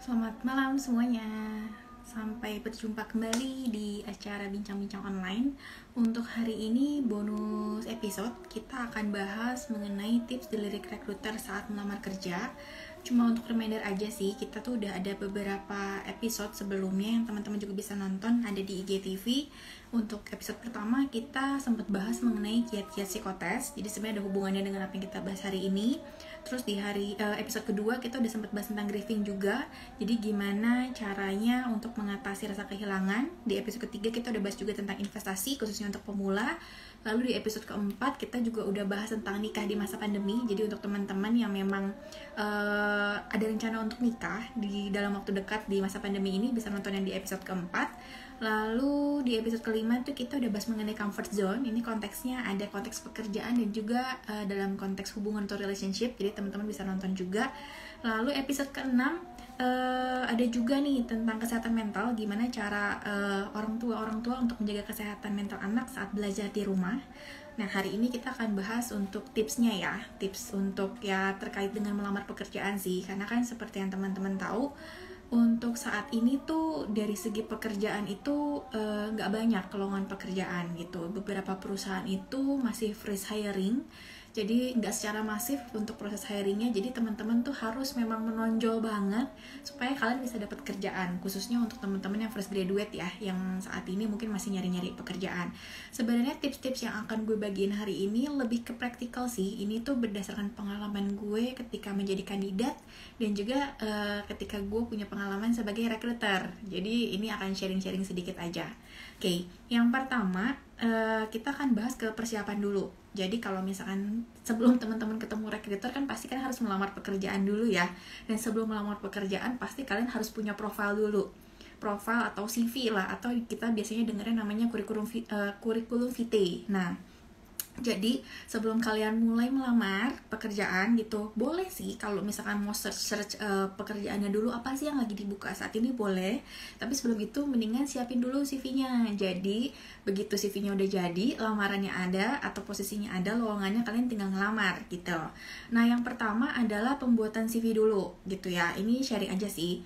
Selamat malam semuanya. Sampai berjumpa kembali di acara Bincang-Bincang Online. Untuk hari ini bonus episode kita akan bahas mengenai tips dilirik rekruter saat melamar kerja. Cuma untuk reminder aja sih, kita tuh udah ada beberapa episode sebelumnya yang teman-teman juga bisa nonton, ada di IGTV. Untuk episode pertama kita sempat bahas mengenai kiat-kiat psikotes. Jadi sebenarnya ada hubungannya dengan apa yang kita bahas hari ini. Terus di episode kedua kita udah sempat bahas tentang grieving juga. Jadi gimana caranya untuk mengatasi rasa kehilangan. Di episode ketiga kita udah bahas juga tentang investasi khususnya untuk pemula. Lalu di episode keempat kita juga udah bahas tentang nikah di masa pandemi. Jadi untuk teman-teman yang memang ada rencana untuk nikah di dalam waktu dekat di masa pandemi ini, bisa nonton yang di episode keempat. Lalu di episode kelima tuh kita udah bahas mengenai comfort zone. Ini konteksnya ada konteks pekerjaan dan juga dalam konteks hubungan atau relationship. Jadi teman-teman bisa nonton juga. Lalu episode keenam ada juga nih tentang kesehatan mental, gimana cara orang tua untuk menjaga kesehatan mental anak saat belajar di rumah. Nah, hari ini kita akan bahas untuk tipsnya ya, tips untuk ya terkait dengan melamar pekerjaan sih, karena kan seperti yang teman-teman tahu, untuk saat ini tuh dari segi pekerjaan itu nggak banyak lowongan pekerjaan gitu. Beberapa perusahaan itu masih freeze hiring, jadi nggak secara masif untuk proses hiringnya. Jadi teman-teman tuh harus memang menonjol banget supaya kalian bisa dapat kerjaan, khususnya untuk teman-teman yang fresh graduate ya, yang saat ini mungkin masih nyari-nyari pekerjaan. Sebenarnya tips-tips yang akan gue bagiin hari ini lebih ke praktikal sih. Ini tuh berdasarkan pengalaman gue ketika menjadi kandidat dan juga ketika gue punya pengalaman sebagai recruiter. Jadi ini akan sharing-sharing sedikit aja. Oke, yang pertama kita akan bahas ke persiapan dulu. Jadi kalau misalkan sebelum teman-teman ketemu recruiter kan pasti kan harus melamar pekerjaan dulu ya. Dan sebelum melamar pekerjaan pasti kalian harus punya profil dulu. Profil atau CV lah, atau kita biasanya dengarnya namanya kurikulum vitae. Nah, jadi sebelum kalian mulai melamar pekerjaan gitu, boleh sih kalau misalkan mau search pekerjaannya dulu apa sih yang lagi dibuka saat ini, boleh. Tapi sebelum itu mendingan siapin dulu CV-nya. Jadi begitu CV-nya udah jadi, lamarannya ada atau posisinya ada, lowongannya, kalian tinggal ngelamar gitu. Nah, yang pertama adalah pembuatan CV dulu gitu ya. Ini sharing aja sih.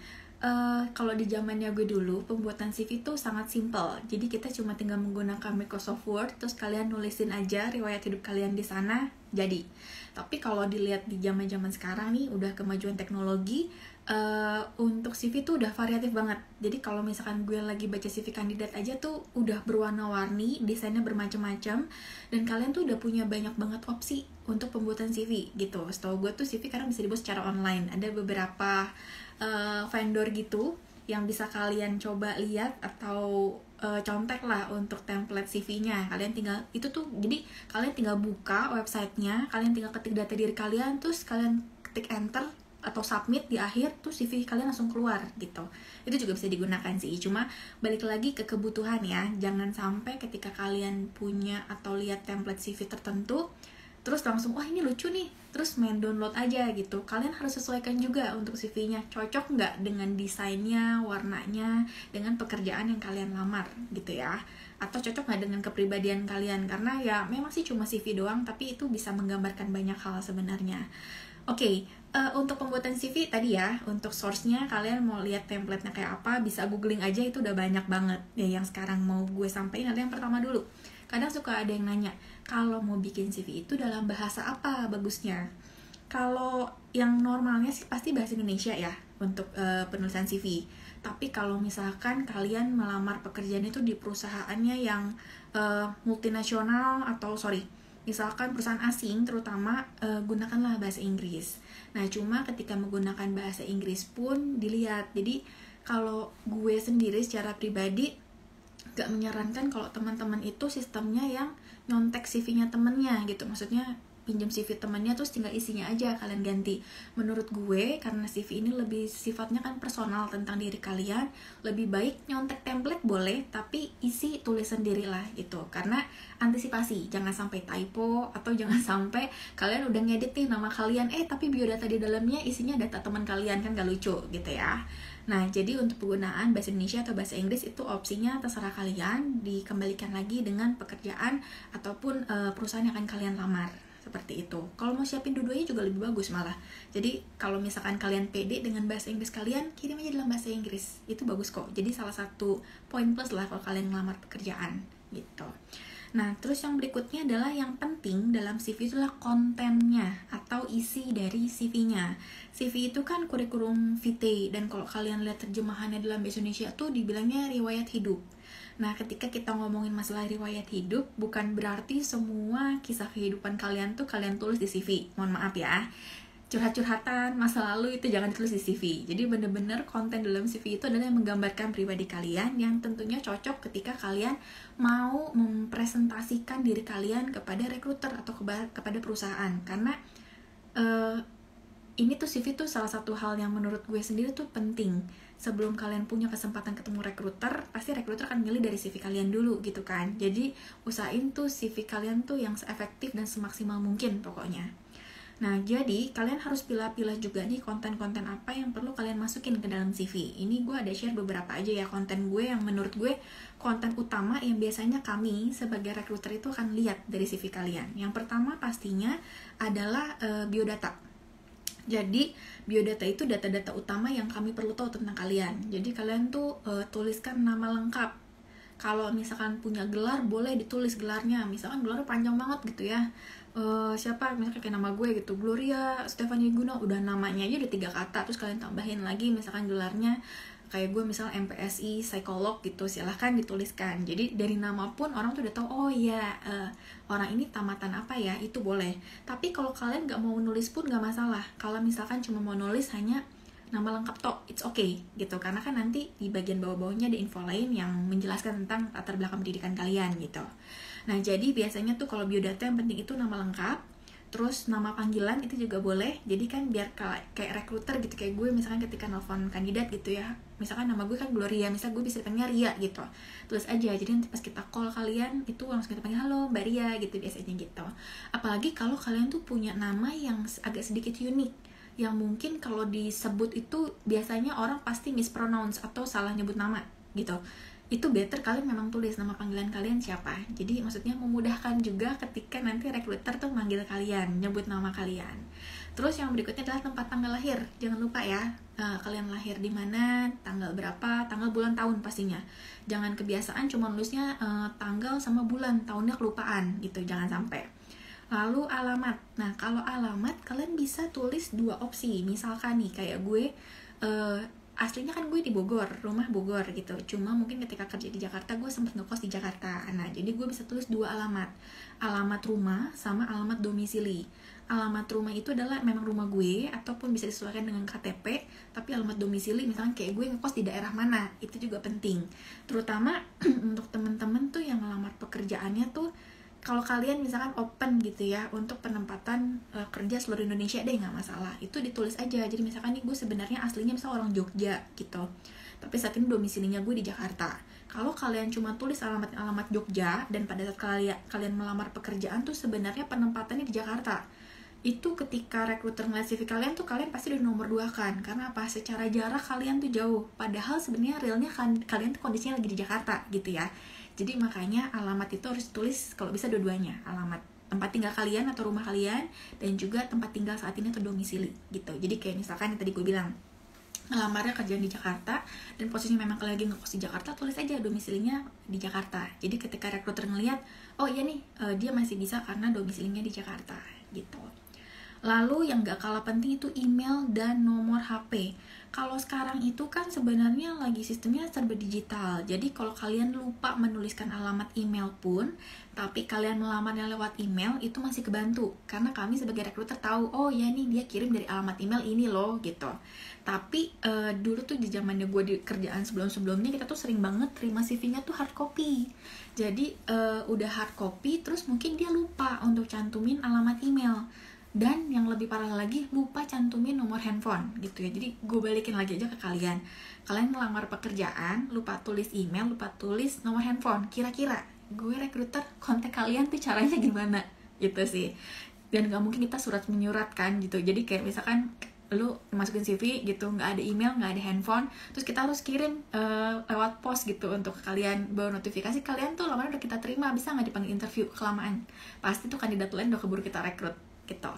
Kalau di zamannya gue dulu, pembuatan CV itu sangat simple. Jadi kita cuma tinggal menggunakan Microsoft Word, terus kalian nulisin aja riwayat hidup kalian di sana, jadi. Tapi kalau dilihat di zaman-zaman sekarang nih, udah kemajuan teknologi, untuk CV tuh udah variatif banget. Jadi kalau misalkan gue lagi baca CV kandidat aja tuh udah berwarna-warni, desainnya bermacam-macam, dan kalian tuh udah punya banyak banget opsi untuk pembuatan CV gitu. Setahu gue tuh CV karena bisa dibuat secara online. Ada beberapa vendor gitu yang bisa kalian coba lihat atau contek lah untuk template CV-nya. Kalian tinggal itu tuh, jadi kalian tinggal buka websitenya, kalian tinggal ketik data diri kalian, terus kalian ketik enter atau submit di akhir, tuh CV kalian langsung keluar gitu. Itu juga bisa digunakan sih, cuma balik lagi ke kebutuhan ya. Jangan sampai ketika kalian punya atau lihat template CV tertentu terus langsung, wah ini lucu nih, terus main download aja gitu. Kalian harus sesuaikan juga untuk CV-nya, cocok nggak dengan desainnya, warnanya, dengan pekerjaan yang kalian lamar gitu ya, atau cocok nggak dengan kepribadian kalian. Karena ya memang sih cuma CV doang, tapi itu bisa menggambarkan banyak hal sebenarnya. Oke, untuk pembuatan CV tadi ya, untuk source-nya kalian mau lihat template-nya kayak apa, bisa googling aja, itu udah banyak banget. Ya, yang sekarang mau gue sampaikan adalah yang pertama dulu. Kadang suka ada yang nanya, kalau mau bikin CV itu dalam bahasa apa bagusnya? Kalau yang normalnya sih pasti bahasa Indonesia ya, untuk penulisan CV. Tapi kalau misalkan kalian melamar pekerjaan itu di perusahaannya yang multinasional atau misalkan perusahaan asing terutama, gunakanlah bahasa Inggris. Nah, cuma ketika menggunakan bahasa Inggris pun dilihat. Jadi kalau gue sendiri secara pribadi gak menyarankan kalau teman-teman itu sistemnya yang nyontek CV-nya temennya gitu. Maksudnya pinjam CV temannya terus tinggal isinya aja kalian ganti. Menurut gue, karena CV ini lebih sifatnya kan personal tentang diri kalian, lebih baik nyontek template boleh, tapi isi tulis sendiri lah gitu. Karena antisipasi, jangan sampai typo, atau jangan sampai kalian udah ngedit nih nama kalian, tapi biodata di dalamnya isinya data teman kalian, kan gak lucu gitu ya. Nah, jadi untuk penggunaan bahasa Indonesia atau bahasa Inggris itu opsinya terserah kalian, dikembalikan lagi dengan pekerjaan ataupun perusahaan yang akan kalian lamar. seperti itu. Kalau mau siapin dua-duanya juga lebih bagus malah. Jadi kalau misalkan kalian pede dengan bahasa Inggris kalian, kirim aja dalam bahasa Inggris, itu bagus kok. Jadi salah satu poin plus lah kalau kalian ngelamar pekerjaan gitu. Nah, terus yang berikutnya adalah yang penting dalam CV itulah kontennya atau isi dari CV-nya. CV itu kan kurikulum vitae, dan kalau kalian lihat terjemahannya dalam bahasa Indonesia tuh dibilangnya riwayat hidup. Nah, ketika kita ngomongin masalah riwayat hidup, bukan berarti semua kisah kehidupan kalian tuh kalian tulis di CV. Mohon maaf ya. Curhat-curhatan masa lalu itu jangan ditulis di CV. Jadi bener-bener konten dalam CV itu adalah yang menggambarkan pribadi kalian, yang tentunya cocok ketika kalian mau mempresentasikan diri kalian kepada rekruter atau kepada perusahaan. Karena ini tuh CV tuh salah satu hal yang menurut gue sendiri tuh penting. Sebelum kalian punya kesempatan ketemu rekruter, pasti rekruter akan milih dari CV kalian dulu gitu kan. Jadi usahain tuh CV kalian tuh yang seefektif dan semaksimal mungkin pokoknya. Nah, jadi kalian harus pilih-pilih juga nih konten-konten apa yang perlu kalian masukin ke dalam CV. Ini gue ada share beberapa aja ya konten gue yang menurut gue konten utama yang biasanya kami sebagai rekruter itu akan lihat dari CV kalian. Yang pertama pastinya adalah biodata. Jadi biodata itu data-data utama yang kami perlu tahu tentang kalian. Jadi kalian tuh tuliskan nama lengkap. Kalau misalkan punya gelar, boleh ditulis gelarnya. Misalkan gelarnya panjang banget gitu ya. Siapa, misalkan kayak nama gue gitu, Gloria Stefani Guna, udah namanya aja udah 3 kata. Terus kalian tambahin lagi misalkan gelarnya, kayak gue misal MPSI, psikolog gitu, silahkan dituliskan. Jadi dari nama pun orang tuh udah tahu, oh iya, orang ini tamatan apa ya, itu boleh. Tapi kalau kalian gak mau nulis pun gak masalah. Kalau misalkan cuma mau nulis hanya nama lengkap toh, it's okay gitu, karena kan nanti di bagian bawah-bawahnya ada info lain yang menjelaskan tentang latar belakang pendidikan kalian gitu. Nah, jadi biasanya tuh kalau biodata yang penting itu nama lengkap, terus nama panggilan itu juga boleh. Jadi kan biar kayak rekruter gitu, kayak gue misalkan ketika nelfon kandidat gitu ya, misalkan nama gue kan Gloria, misal gue bisa panggil Ria gitu, tulis aja. Jadi nanti pas kita call kalian itu langsung kita panggil halo Mbak Ria gitu biasanya gitu. Apalagi kalau kalian tuh punya nama yang agak sedikit unik, yang mungkin kalau disebut itu biasanya orang pasti mispronounce atau salah nyebut nama gitu. Itu better kalian memang tulis nama panggilan kalian siapa. Jadi maksudnya memudahkan juga ketika nanti rekruter tuh manggil kalian, nyebut nama kalian. Terus yang berikutnya adalah tempat tanggal lahir. Jangan lupa ya, kalian lahir di mana, tanggal berapa, tanggal, bulan, tahun pastinya. Jangan kebiasaan cuma nulisnya tanggal sama bulan, tahunnya kelupaan gitu, jangan sampai. Lalu alamat. Nah, kalau alamat kalian bisa tulis 2 opsi. Misalkan nih kayak gue aslinya kan gue di Bogor, rumah Bogor gitu. Cuma mungkin ketika kerja di Jakarta gue sempat ngekos di Jakarta. Nah, jadi gue bisa tulis 2 alamat. Alamat rumah sama alamat domisili. Alamat rumah itu adalah memang rumah gue ataupun bisa disesuaikan dengan KTP, tapi alamat domisili misalkan kayak gue ngekos di daerah mana, itu juga penting. Terutama untuk teman-teman tuh yang ngelamar pekerjaannya tuh, kalau kalian misalkan open gitu ya untuk penempatan kerja seluruh Indonesia deh, nggak masalah, itu ditulis aja. Jadi misalkan nih gue sebenarnya aslinya misal orang Jogja gitu, tapi saat ini domisilinya gue di Jakarta. Kalau kalian cuma tulis alamat Jogja dan pada saat kalian melamar pekerjaan tuh sebenarnya penempatannya di Jakarta, itu ketika rekruter ngeliat CV kalian tuh kalian pasti udah nomor 2 kan. Karena apa? Secara jarak kalian tuh jauh, padahal sebenarnya realnya kalian tuh kondisinya lagi di Jakarta gitu ya. Jadi makanya alamat itu harus ditulis kalau bisa dua-duanya, alamat tempat tinggal kalian atau rumah kalian, dan juga tempat tinggal saat ini atau domisili gitu. Jadi kayak misalkan yang tadi gue bilang, ngelamarnya kerjaan di Jakarta dan posisinya memang kalian lagi ngekos di Jakarta, tulis aja domisilinya di Jakarta. Jadi ketika rekruter ngeliat, oh iya nih dia masih bisa karena domisilinya di Jakarta gitu. Lalu yang gak kalah penting itu email dan nomor HP. Kalau sekarang itu kan sebenarnya lagi sistemnya serba digital. Jadi kalau kalian lupa menuliskan alamat email pun, tapi kalian melamarnya lewat email, itu masih kebantu. Karena kami sebagai rekruter tahu, oh ya nih dia kirim dari alamat email ini loh gitu. Tapi dulu tuh di zamannya gue di kerjaan sebelum-sebelumnya, kita tuh sering banget terima CV-nya tuh hard copy. Jadi udah hard copy, terus mungkin dia lupa untuk cantumin alamat email. Dan yang lebih parah lagi, lupa cantumin nomor handphone gitu ya. Jadi gue balikin lagi aja ke kalian. Kalian ngelamar pekerjaan, lupa tulis email, lupa tulis nomor handphone. Kira-kira gue rekruter kontak kalian tuh caranya gimana gitu sih. Dan gak mungkin kita surat menyurat kan gitu. Jadi kayak misalkan lu masukin CV gitu, nggak ada email, nggak ada handphone, terus kita harus kirim lewat pos gitu untuk kalian, bawa notifikasi kalian tuh lamaran udah kita terima, bisa nggak dipanggil interview. Kelamaan pasti tuh kandidat lain udah keburu kita rekrut gitu.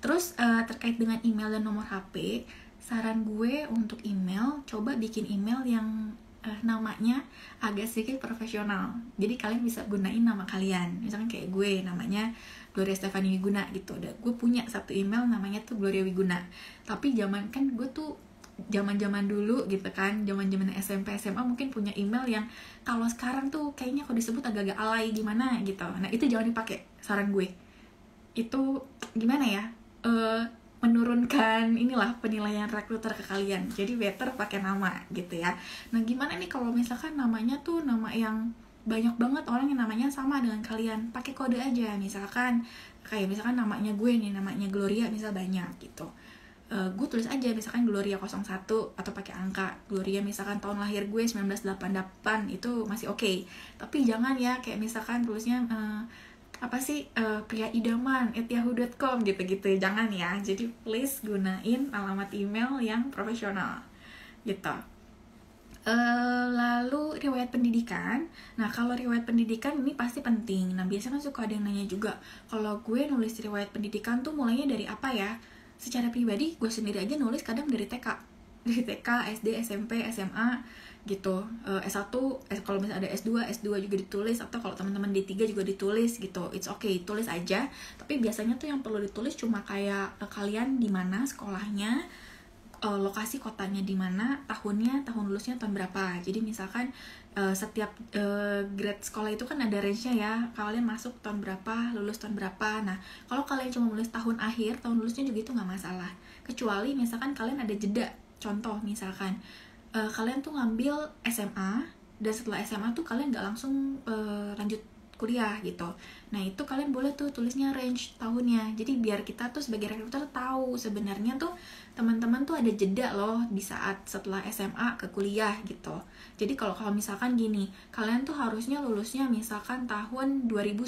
Terus terkait dengan email dan nomor HP, saran gue untuk email, coba bikin email yang namanya agak sedikit profesional. Jadi kalian bisa gunain nama kalian. Misalkan kayak gue, namanya Gloria Stefani Wiguna gitu. Gue punya satu email namanya tuh Gloria Wiguna. Tapi zaman kan gue tuh zaman dulu gitu kan, zaman SMP SMA mungkin punya email yang kalau sekarang tuh kayaknya kalau disebut agak-agak alay gimana gitu. Nah itu jangan dipakai, saran gue. Itu gimana ya? Menurunkan inilah penilaian rekruter ke kalian. Jadi better pakai nama gitu ya. Nah gimana nih kalau misalkan namanya tuh nama yang banyak banget orang yang namanya sama dengan kalian, pakai kode aja. Misalkan kayak misalkan namanya gue nih, namanya Gloria misal banyak gitu. Gue tulis aja misalkan Gloria 01 atau pakai angka Gloria, misalkan tahun lahir gue 1988, itu masih oke. Tapi jangan ya kayak misalkan tulisnya pria idaman @yahoo.com gitu-gitu, jangan ya. Jadi please gunain alamat email yang profesional gitu. Lalu riwayat pendidikan. Nah kalau riwayat pendidikan ini pasti penting. Nah biasanya kan suka ada yang nanya juga, kalau gue nulis riwayat pendidikan tuh mulainya dari apa ya? Secara pribadi gue sendiri aja nulis kadang dari TK, SD, SMP, SMA gitu. S1, kalau misalnya ada S2 juga ditulis, atau kalau teman-teman D3 juga ditulis gitu. It's okay, tulis aja. Tapi biasanya tuh yang perlu ditulis cuma kayak kalian di mana sekolahnya, lokasi kotanya di mana, tahun lulusnya tahun berapa. Jadi misalkan setiap grade sekolah itu kan ada range-nya ya, kalian masuk tahun berapa, lulus tahun berapa. Nah kalau kalian cuma nulis tahun akhir, tahun lulusnya juga itu nggak masalah, kecuali misalkan kalian ada jeda. Contoh misalkan kalian tuh ngambil SMA, dan setelah SMA tuh kalian nggak langsung lanjut kuliah gitu. Nah itu kalian boleh tuh tulisnya range tahunnya. Jadi biar kita tuh sebagai rekruter tahu sebenarnya tuh teman-teman tuh ada jeda loh di saat setelah SMA ke kuliah gitu. Jadi kalau misalkan gini, kalian tuh harusnya lulusnya misalkan tahun 2010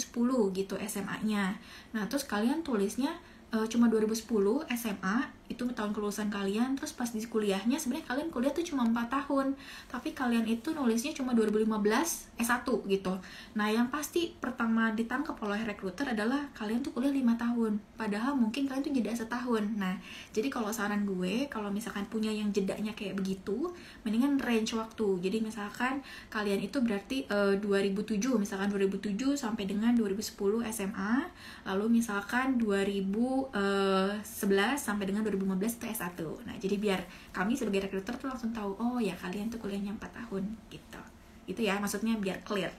gitu SMA-nya. Nah terus kalian tulisnya cuma 2010 SMA, itu tahun kelulusan kalian. Terus pas di kuliahnya sebenarnya kalian kuliah tuh cuma 4 tahun, tapi kalian itu nulisnya cuma 2015 S1 gitu. Nah yang pasti pertama ditangkap oleh rekruter adalah kalian tuh kuliah 5 tahun, padahal mungkin kalian tuh jeda setahun. Nah jadi kalau saran gue, kalau misalkan punya yang jedanya kayak begitu, mendingan range waktu. Jadi misalkan kalian itu berarti 2007 sampai dengan 2010 SMA, lalu misalkan 2011 sampai dengan 2015 itu S1. Nah jadi biar kami sebagai rekruter tuh langsung tahu, oh ya kalian tuh kuliahnya 4 tahun gitu. Itu ya maksudnya biar clear.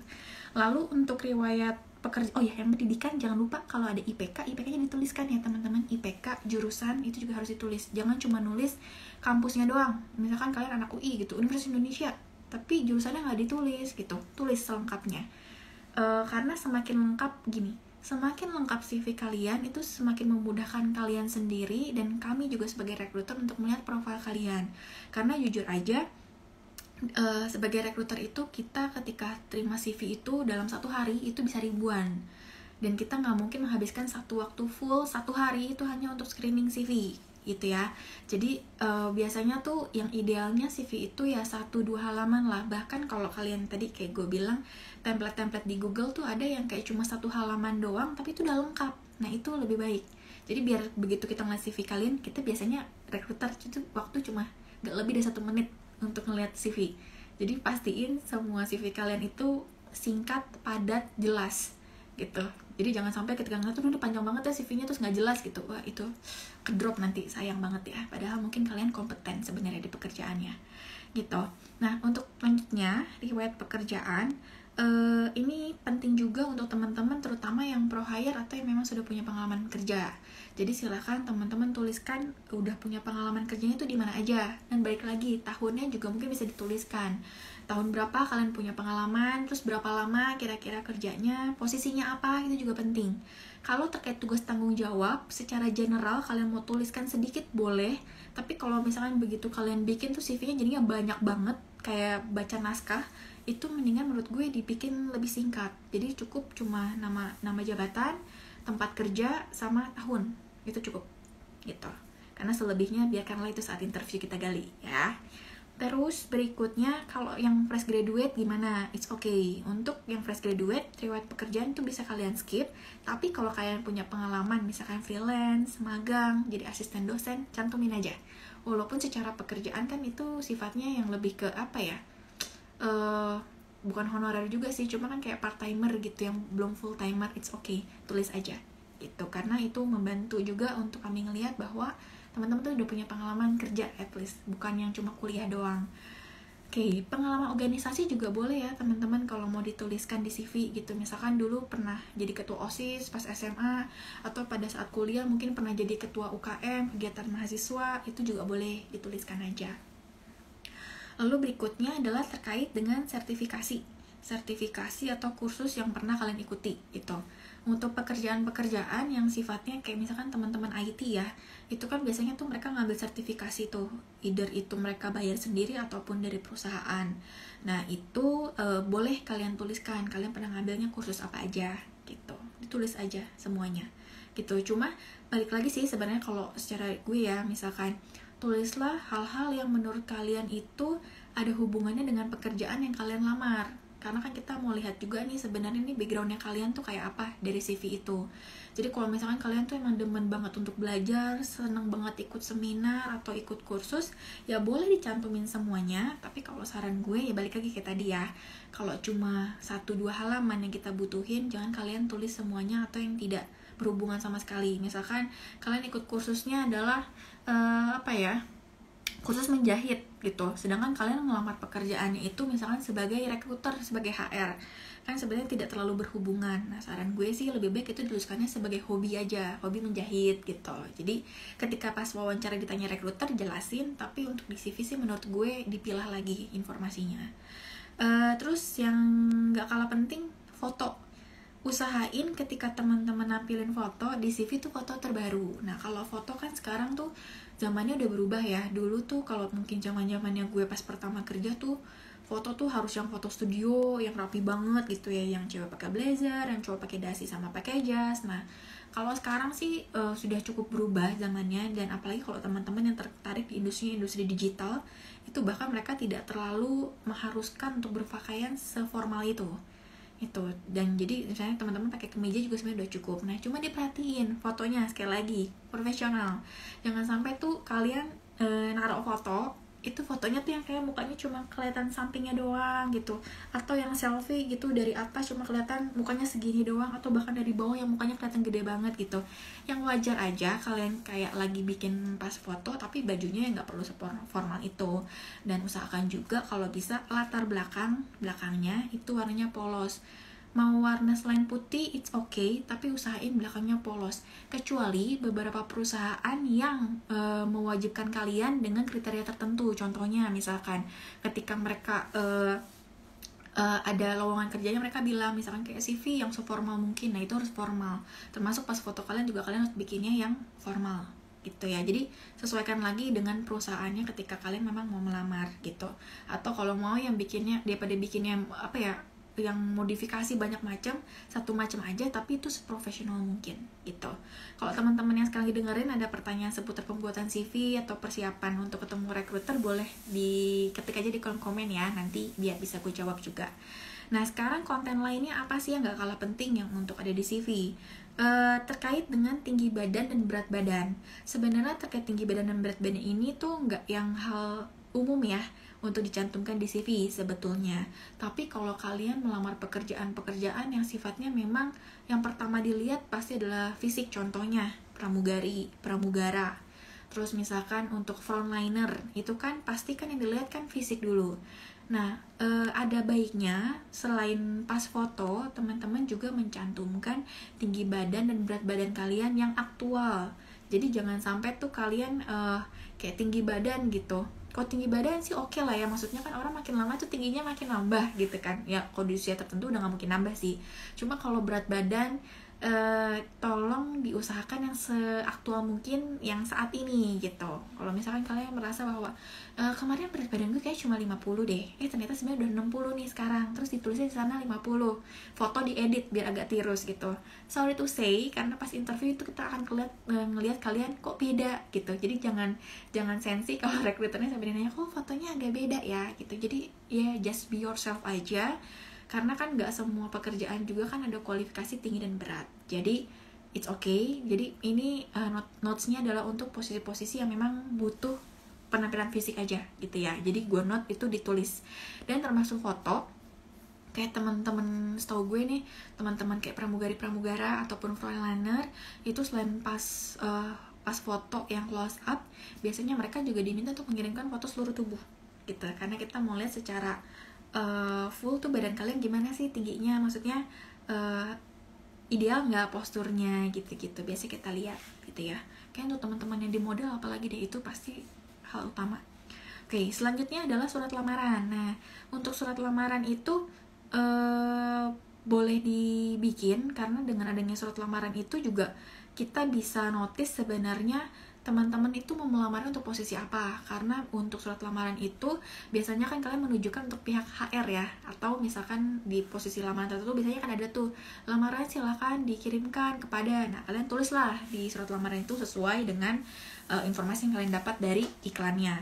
Lalu untuk riwayat pekerja, oh ya yang pendidikan jangan lupa kalau ada IPK-nya dituliskan ya teman-teman. IPK jurusan itu juga harus ditulis. Jangan cuma nulis kampusnya doang. Misalkan kalian anak UI gitu, Universitas Indonesia, tapi jurusannya nggak ditulis gitu. Tulis selengkapnya. Karena semakin lengkap gini, semakin lengkap CV kalian itu semakin memudahkan kalian sendiri dan kami juga sebagai rekruter untuk melihat profil kalian. Karena jujur aja sebagai rekruter itu kita ketika terima CV itu dalam 1 hari itu bisa ribuan, dan kita nggak mungkin menghabiskan satu waktu full 1 hari itu hanya untuk screening CV gitu ya. Jadi biasanya tuh yang idealnya CV itu ya 1-2 halaman lah. Bahkan kalau kalian tadi kayak gue bilang, template-template di Google tuh ada yang kayak cuma 1 halaman doang tapi itu udah lengkap. Nah itu lebih baik. Jadi biar begitu kita ngeliat CV kalian, kita biasanya rekruter itu waktu cuma gak lebih dari 1 menit untuk ngeliat CV. Jadi pastiin semua CV kalian itu singkat, padat, jelas gitu. Jadi jangan sampai ketika ngeliat tuh udah panjang banget ya CV-nya terus nggak jelas gitu. Wah itu kedrop nanti, sayang banget ya. Padahal mungkin kalian kompeten sebenarnya di pekerjaannya gitu. Nah untuk lanjutnya riwayat pekerjaan, ini penting juga untuk teman-teman terutama yang pro hire atau yang memang sudah punya pengalaman kerja. Jadi silakan teman-teman tuliskan udah punya pengalaman kerjanya itu di mana aja, dan balik lagi tahunnya juga mungkin bisa dituliskan. Tahun berapa kalian punya pengalaman, terus berapa lama kira-kira kerjanya, posisinya apa, itu juga penting. Kalau terkait tugas tanggung jawab, secara general kalian mau tuliskan sedikit boleh, tapi kalau misalkan begitu kalian bikin tuh CV-nya jadinya banyak banget, kayak baca naskah, itu mendingan menurut gue dibikin lebih singkat. Jadi cukup cuma nama jabatan, tempat kerja, sama tahun, itu cukup gitu. karena selebihnya biarkanlah itu saat interview kita gali ya. Terus berikutnya, kalau yang fresh graduate gimana? It's okay. Untuk yang fresh graduate, riwayat pekerjaan itu bisa kalian skip. Tapi kalau kalian punya pengalaman, misalkan freelance, magang, jadi asisten dosen, cantumin aja. Walaupun secara pekerjaan kan itu sifatnya yang lebih ke apa ya? Bukan honorer juga sih, cuma kan kayak part-timer gitu, yang belum full-timer, it's okay. Tulis aja. Gitu. Karena itu membantu juga untuk kami ngelihat bahwa teman-teman tuh udah punya pengalaman kerja at least, bukan yang cuma kuliah doang. Oke, pengalaman organisasi juga boleh ya teman-teman kalau mau dituliskan di CV gitu. Misalkan dulu pernah jadi ketua OSIS pas SMA, atau pada saat kuliah mungkin pernah jadi ketua UKM, kegiatan mahasiswa, itu juga boleh dituliskan aja. Lalu berikutnya adalah terkait dengan sertifikasi atau kursus yang pernah kalian ikuti itu. Untuk pekerjaan-pekerjaan yang sifatnya kayak misalkan teman-teman IT ya, itu kan biasanya tuh mereka ngambil sertifikasi tuh, either itu mereka bayar sendiri ataupun dari perusahaan. Nah itu boleh kalian tuliskan, kalian pernah ngambilnya kursus apa aja gitu, ditulis aja semuanya gitu. Cuma balik lagi sih sebenarnya kalau secara gue ya, misalkan tulislah hal-hal yang menurut kalian itu ada hubungannya dengan pekerjaan yang kalian lamar. Karena kan kita mau lihat juga nih sebenarnya nih backgroundnya kalian tuh kayak apa dari CV itu. Jadi kalau misalkan kalian tuh emang demen banget untuk belajar, seneng banget ikut seminar atau ikut kursus, ya boleh dicantumin semuanya. Tapi kalau saran gue ya balik lagi kayak tadi ya, kalau cuma 1-2 halaman yang kita butuhin, jangan kalian tulis semuanya atau yang tidak berhubungan sama sekali. Misalkan kalian ikut kursusnya adalah kursus menjahit gitu, sedangkan kalian ngelamar pekerjaannya itu misalkan sebagai recruiter, sebagai HR, kan sebenarnya tidak terlalu berhubungan. Nah saran gue sih lebih baik itu dituliskannya sebagai hobi aja, hobi menjahit gitu. Jadi ketika pas wawancara ditanya recruiter jelasin, tapi untuk di CV sih menurut gue dipilah lagi informasinya. Terus yang gak kalah penting, foto. Usahain ketika teman-teman nampilin foto di CV tuh foto terbaru. Nah kalau foto kan sekarang tuh zamannya udah berubah ya. Dulu tuh kalau mungkin zaman-zamannya gue pas pertama kerja tuh, foto tuh harus yang foto studio yang rapi banget gitu ya, yang cewek pakai blazer, yang cowok pakai dasi sama pakai jas. Nah kalau sekarang sih sudah cukup berubah zamannya, dan apalagi kalau teman-teman yang tertarik di industri digital, itu bahkan mereka tidak terlalu mengharuskan untuk berpakaian seformal itu. Dan jadi misalnya teman-teman pakai kemeja juga sebenarnya udah cukup. Nah cuma diperhatiin fotonya, sekali lagi profesional, jangan sampai tuh kalian naruh foto itu fotonya tuh yang kayak mukanya cuma kelihatan sampingnya doang gitu, atau yang selfie gitu dari atas cuma kelihatan mukanya segini doang, atau bahkan dari bawah yang mukanya kelihatan gede banget gitu. Yang wajar aja kalian kayak lagi bikin pas foto, tapi bajunya yang nggak perlu formal itu. Dan usahakan juga kalau bisa latar belakangnya itu warnanya polos. Mau warna selain putih it's okay, tapi usahain belakangnya polos. Kecuali beberapa perusahaan yang mewajibkan kalian dengan kriteria tertentu. Contohnya misalkan ketika mereka ada lowongan kerjanya, mereka bilang misalkan kayak CV yang seformal mungkin, nah itu harus formal. Termasuk pas foto kalian juga kalian harus bikinnya yang formal gitu ya. Jadi sesuaikan lagi dengan perusahaannya ketika kalian memang mau melamar gitu. Atau kalau mau yang bikinnya, daripada bikinnya yang modifikasi banyak macam, satu macam aja tapi itu seprofesional mungkin gitu. Kalau teman-teman yang sekarang dengerin ada pertanyaan seputar pembuatan CV atau persiapan untuk ketemu recruiter, boleh diketik aja di kolom komen ya, nanti biar bisa gue jawab juga. Nah sekarang konten lainnya apa sih yang gak kalah penting yang untuk ada di CV? Terkait dengan tinggi badan dan berat badan. Sebenarnya terkait tinggi badan dan berat badan ini tuh nggak yang hal umum ya untuk dicantumkan di CV sebetulnya. Tapi kalau kalian melamar pekerjaan yang sifatnya memang yang pertama dilihat pasti adalah fisik, contohnya pramugara. Terus misalkan untuk frontliner, itu kan pasti kan yang dilihat kan fisik dulu. Nah, ada baiknya selain pas foto, teman-teman juga mencantumkan tinggi badan dan berat badan kalian yang aktual. Jadi jangan sampai tuh kalian kayak tinggi badan gitu. Kalau tinggi badan sih oke lah ya, maksudnya kan orang makin lama tuh tingginya makin nambah gitu kan. Ya kalau di usia tertentu udah gak mungkin nambah sih. Cuma kalau berat badan tolong diusahakan yang seaktual mungkin yang saat ini gitu. Kalau misalkan kalian merasa bahwa kemarin berat badan gue kayak cuma 50 deh, ternyata sebenarnya udah 60 nih sekarang, terus ditulisnya di sana 50, foto diedit biar agak tirus gitu. Sorry to say, karena pas interview itu kita akan ngelihat kalian kok beda gitu. Jadi jangan sensi kalau rekruternya sampai nanya kok fotonya agak beda ya gitu. Jadi ya just be yourself aja. Karena kan gak semua pekerjaan juga kan ada kualifikasi tinggi dan berat. Jadi it's okay. Jadi ini notes-nya adalah untuk posisi-posisi yang memang butuh penampilan fisik aja gitu ya. Jadi gue note itu ditulis. Dan termasuk foto, kayak teman-teman setahu gue nih, teman-teman kayak pramugara ataupun frontliner itu selain pas foto yang close up, biasanya mereka juga diminta untuk mengirimkan foto seluruh tubuh gitu. Karena kita mau lihat secara full tuh badan kalian gimana sih tingginya, maksudnya ideal nggak posturnya gitu-gitu, biasa kita lihat gitu ya. Kayak untuk teman-teman yang di model apalagi deh, itu pasti hal utama. Oke, selanjutnya adalah surat lamaran. Nah, untuk surat lamaran itu boleh dibikin, karena dengan adanya surat lamaran itu juga kita bisa notice sebenarnya teman-teman itu mau melamar untuk posisi apa. Karena untuk surat lamaran itu biasanya kan kalian menunjukkan untuk pihak HR ya, atau misalkan di posisi lamaran tertentu biasanya kan ada tuh lamaran silahkan dikirimkan kepada, nah kalian tulislah di surat lamaran itu sesuai dengan informasi yang kalian dapat dari iklannya.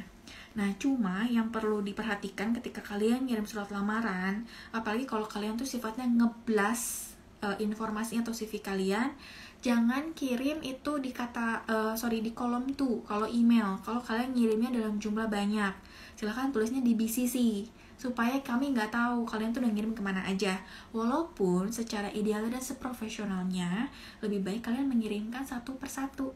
Nah, cuma yang perlu diperhatikan ketika kalian ngirim surat lamaran, apalagi kalau kalian tuh sifatnya ngeblas informasinya atau CV kalian, jangan kirim itu di di kolom tuh kalau email. Kalau kalian ngirimnya dalam jumlah banyak, silahkan tulisnya di BCC supaya kami nggak tahu kalian tuh udah ngirim kemana aja. Walaupun secara ideal dan seprofesionalnya lebih baik kalian mengirimkan satu persatu.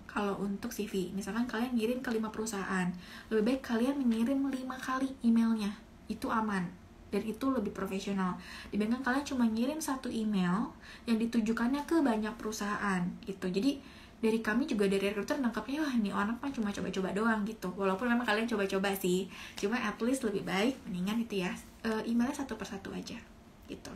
Kalau untuk CV, misalkan kalian ngirim ke 5 perusahaan, lebih baik kalian mengirim 5 kali emailnya, itu aman dan itu lebih profesional dibandingkan kalian cuma ngirim satu email yang ditujukannya ke banyak perusahaan gitu. Jadi dari kami juga, dari recruiter nangkapnya, wah ini orang kan cuma coba-coba doang gitu, walaupun memang kalian coba-coba sih, cuma at least lebih baik mendingan itu ya, emailnya satu persatu aja gitu.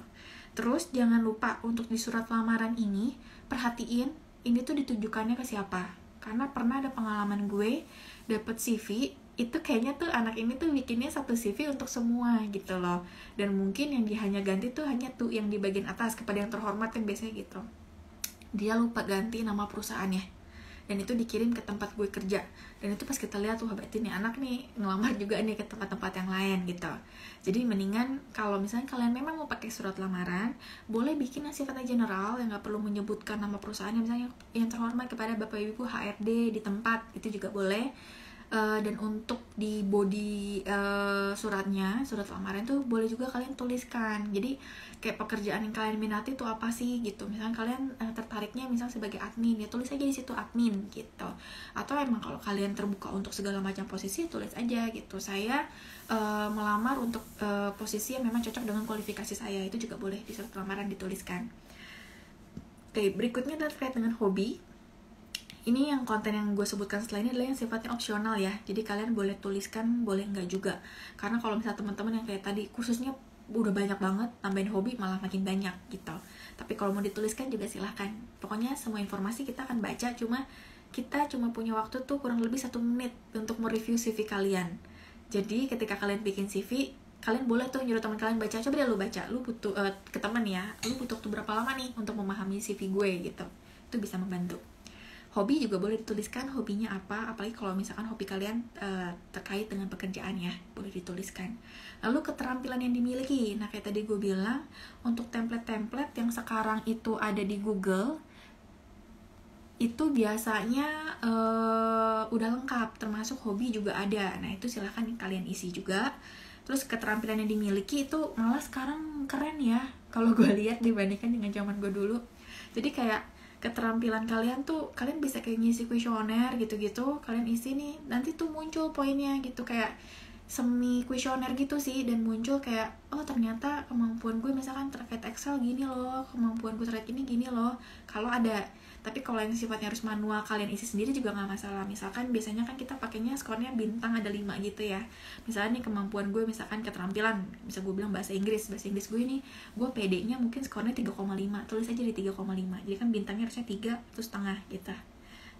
Terus jangan lupa untuk di surat lamaran ini perhatiin ini tuh ditujukannya ke siapa. Karena pernah ada pengalaman gue dapet CV itu kayaknya tuh anak ini tuh bikinnya satu CV untuk semua gitu loh, dan mungkin yang dia hanya ganti tuh hanya tuh yang di bagian atas kepada yang terhormat kan biasanya gitu. Dia lupa ganti nama perusahaannya dan itu dikirim ke tempat gue kerja, dan itu pas kita lihat wah berarti nih anak nih ngelamar juga nih ke tempat-tempat yang lain gitu. Jadi mendingan kalau misalnya kalian memang mau pakai surat lamaran, boleh bikin yang sifatnya general yang nggak perlu menyebutkan nama perusahaannya, misalnya yang terhormat kepada bapak ibu HRD di tempat, itu juga boleh. Dan untuk di body suratnya, surat lamaran tuh boleh juga kalian tuliskan. Jadi kayak pekerjaan yang kalian minati tuh apa sih gitu. Misalnya kalian tertariknya misal sebagai admin, ya tulis aja di situ admin gitu. Atau emang kalau kalian terbuka untuk segala macam posisi, tulis aja gitu. Saya melamar untuk posisi yang memang cocok dengan kualifikasi saya, itu juga boleh di surat lamaran dituliskan. Oke, berikutnya adalah terkait dengan hobi. Ini yang konten yang gue sebutkan setelah ini adalah yang sifatnya opsional ya. Jadi kalian boleh tuliskan, boleh enggak juga. Karena kalau misalnya teman-teman yang kayak tadi kursusnya udah banyak banget, tambahin hobi malah makin banyak gitu. Tapi kalau mau dituliskan juga silahkan. Pokoknya semua informasi kita akan baca, kita cuma punya waktu tuh kurang lebih 1 menit untuk mereview CV kalian. Jadi ketika kalian bikin CV, kalian boleh tuh nyuruh teman kalian baca, coba deh lu baca, lu butuh ke teman ya, lu butuh waktu berapa lama nih untuk memahami CV gue gitu. Itu bisa membantu. Hobi juga boleh dituliskan, hobinya apa, apalagi kalau misalkan hobi kalian terkait dengan pekerjaan ya, boleh dituliskan. Lalu keterampilan yang dimiliki, nah kayak tadi gue bilang, untuk template-template yang sekarang itu ada di Google, itu biasanya udah lengkap, termasuk hobi juga ada. Nah itu silahkan kalian isi juga. Terus keterampilan yang dimiliki itu malah sekarang keren ya, kalau gue lihat dibandingkan dengan zaman gue dulu. Jadi kayak keterampilan kalian tuh, kalian bisa kayak ngisi kuesioner gitu-gitu, kalian isi nih, nanti tuh muncul poinnya gitu, kayak semi kuesioner gitu sih, dan muncul kayak oh ternyata kemampuan gue misalkan terkait Excel gini loh, kemampuan gue terkait ini gini loh kalau ada. Tapi kalau yang sifatnya harus manual kalian isi sendiri juga nggak masalah. Misalkan biasanya kan kita pakainya skornya bintang ada 5 gitu ya. Misalnya nih kemampuan gue misalkan keterampilan, bisa gue bilang bahasa Inggris gue nih, gue PD-nya mungkin skornya 3,5, tulis aja di 3,5. Jadi kan bintangnya harusnya 3,5 gitu.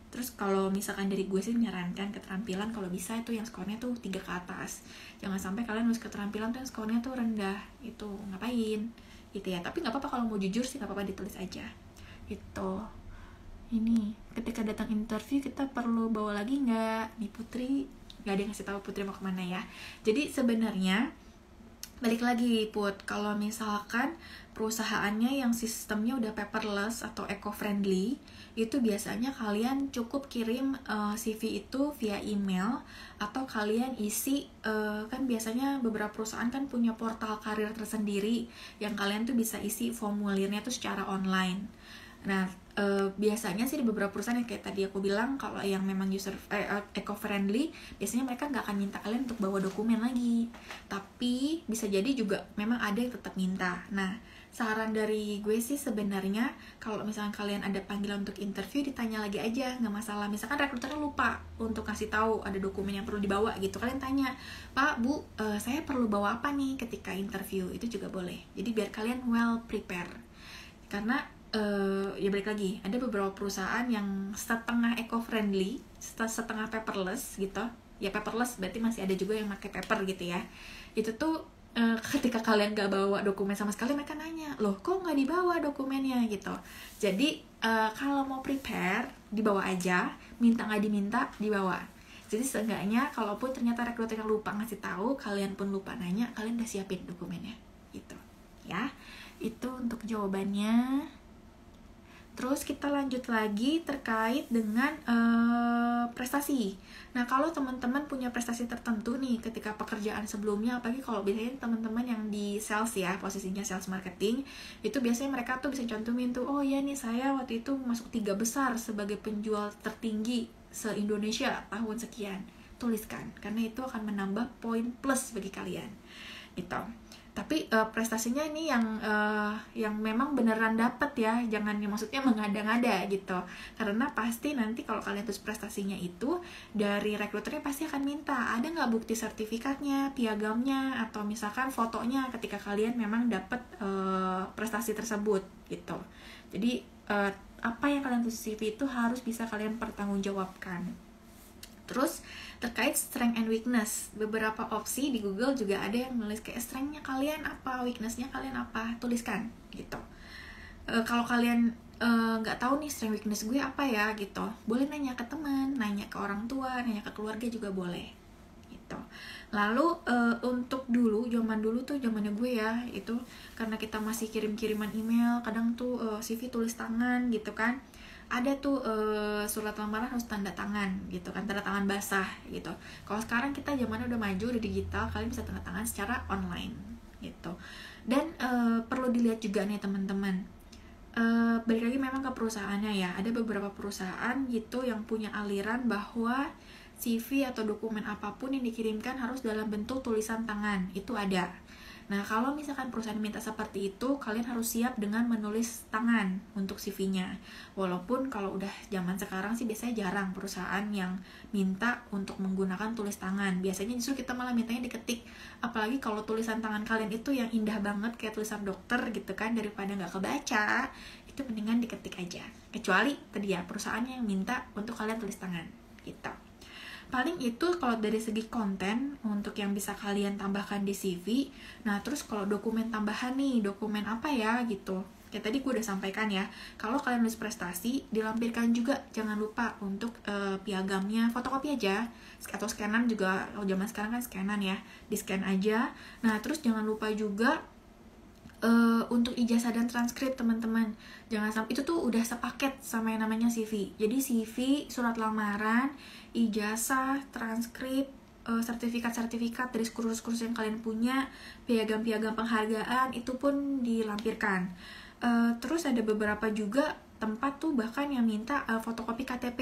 Terus kalau misalkan dari gue sih menyarankan keterampilan kalau bisa itu yang skornya tuh 3 ke atas. Jangan sampai kalian nulis keterampilan tuh yang skornya tuh rendah. Itu ngapain? Gitu ya. Tapi nggak apa-apa kalau mau jujur sih, nggak apa-apa ditulis aja. Gitu. Ini ketika datang interview kita perlu bawa lagi nggak? Nih Putri nggak ada yang ngasih tahu Putri mau kemana ya. Jadi sebenarnya balik lagi Put, kalau misalkan perusahaannya yang sistemnya udah paperless atau eco-friendly, itu biasanya kalian cukup kirim CV itu via email, atau kalian isi kan biasanya beberapa perusahaan kan punya portal karir tersendiri yang kalian tuh bisa isi formulirnya tuh secara online. Nah, biasanya sih di beberapa perusahaan yang kayak tadi aku bilang, kalau yang memang eco-friendly, biasanya mereka nggak akan minta kalian untuk bawa dokumen lagi. Tapi bisa jadi juga memang ada yang tetap minta. Nah, saran dari gue sih sebenarnya kalau misalkan kalian ada panggilan untuk interview, ditanya lagi aja, nggak masalah. Misalkan rekruternya lupa untuk kasih tahu ada dokumen yang perlu dibawa gitu, kalian tanya, Pak, Bu, saya perlu bawa apa nih ketika interview? Itu juga boleh. Jadi biar kalian well prepare. Karena ya balik lagi, ada beberapa perusahaan yang setengah eco-friendly, setengah paperless gitu. Ya paperless berarti masih ada juga yang pakai paper gitu ya. Itu tuh ketika kalian gak bawa dokumen sama sekali, mereka nanya, loh kok gak dibawa dokumennya gitu. Jadi kalau mau prepare, dibawa aja. Minta gak diminta, dibawa. Jadi seenggaknya kalaupun ternyata rekruter lupa ngasih tahu, kalian pun lupa nanya, kalian udah siapin dokumennya gitu ya. Itu untuk jawabannya. Terus kita lanjut lagi terkait dengan prestasi. Nah, kalau teman-teman punya prestasi tertentu nih ketika pekerjaan sebelumnya, apalagi kalau biasanya teman-teman yang di sales ya, posisinya sales marketing, itu biasanya mereka tuh bisa cantumin tuh, oh ya nih saya waktu itu masuk 3 besar sebagai penjual tertinggi se-Indonesia tahun sekian. Tuliskan, karena itu akan menambah poin plus bagi kalian. Gitu. Tapi prestasinya ini yang memang beneran dapet ya, jangan maksudnya mengada-ngada gitu. Karena pasti nanti kalau kalian tulis prestasinya itu, dari rekruternya pasti akan minta, ada nggak bukti sertifikatnya, piagamnya, atau misalkan fotonya ketika kalian memang dapet prestasi tersebut gitu. Jadi apa yang kalian tulis CV itu harus bisa kalian pertanggungjawabkan. Terus terkait strength and weakness, beberapa opsi di Google juga ada yang nulis kayak strength-nya kalian apa, weakness-nya kalian apa, tuliskan gitu. Kalau kalian nggak tahu nih strength weakness gue apa ya gitu, boleh nanya ke teman, nanya ke orang tua, nanya ke keluarga juga boleh gitu. Lalu untuk zamannya gue ya, itu karena kita masih kirim-kiriman email, kadang tuh CV tulis tangan gitu kan. Ada tuh surat lamaran harus tanda tangan gitu kan, tanda tangan basah gitu. Kalau sekarang kita zamannya udah maju, udah digital, kalian bisa tanda tangan secara online gitu. Dan perlu dilihat juga nih teman-teman, balik lagi memang ke perusahaannya ya. Ada beberapa perusahaan gitu yang punya aliran bahwa CV atau dokumen apapun yang dikirimkan harus dalam bentuk tulisan tangan, itu ada. Nah, kalau misalkan perusahaan minta seperti itu, kalian harus siap dengan menulis tangan untuk CV-nya. Walaupun kalau udah zaman sekarang sih biasanya jarang perusahaan yang minta untuk menggunakan tulis tangan. Biasanya justru kita malah mintanya diketik. Apalagi kalau tulisan tangan kalian itu yang indah banget kayak tulisan dokter gitu kan, daripada nggak kebaca, itu mendingan diketik aja. Kecuali tadi ya perusahaannya yang minta untuk kalian tulis tangan gitu. Paling itu kalau dari segi konten untuk yang bisa kalian tambahkan di CV. Nah, terus kalau dokumen tambahan nih, dokumen apa ya gitu. Kayak tadi gue udah sampaikan ya, kalau kalian nulis prestasi, dilampirkan juga, jangan lupa untuk piagamnya, fotokopi aja, atau scanan juga, kalau zaman sekarang kan scanan ya, di scan aja. Nah, terus jangan lupa juga untuk ijazah dan transkrip teman-teman, jangan sampai itu tuh udah sepaket sama yang namanya CV. Jadi CV, surat lamaran, ijazah, transkrip, sertifikat-sertifikat dari kursus-kursus yang kalian punya, piagam-piagam penghargaan itu pun dilampirkan. Terus ada beberapa juga tempat tuh bahkan yang minta fotokopi KTP,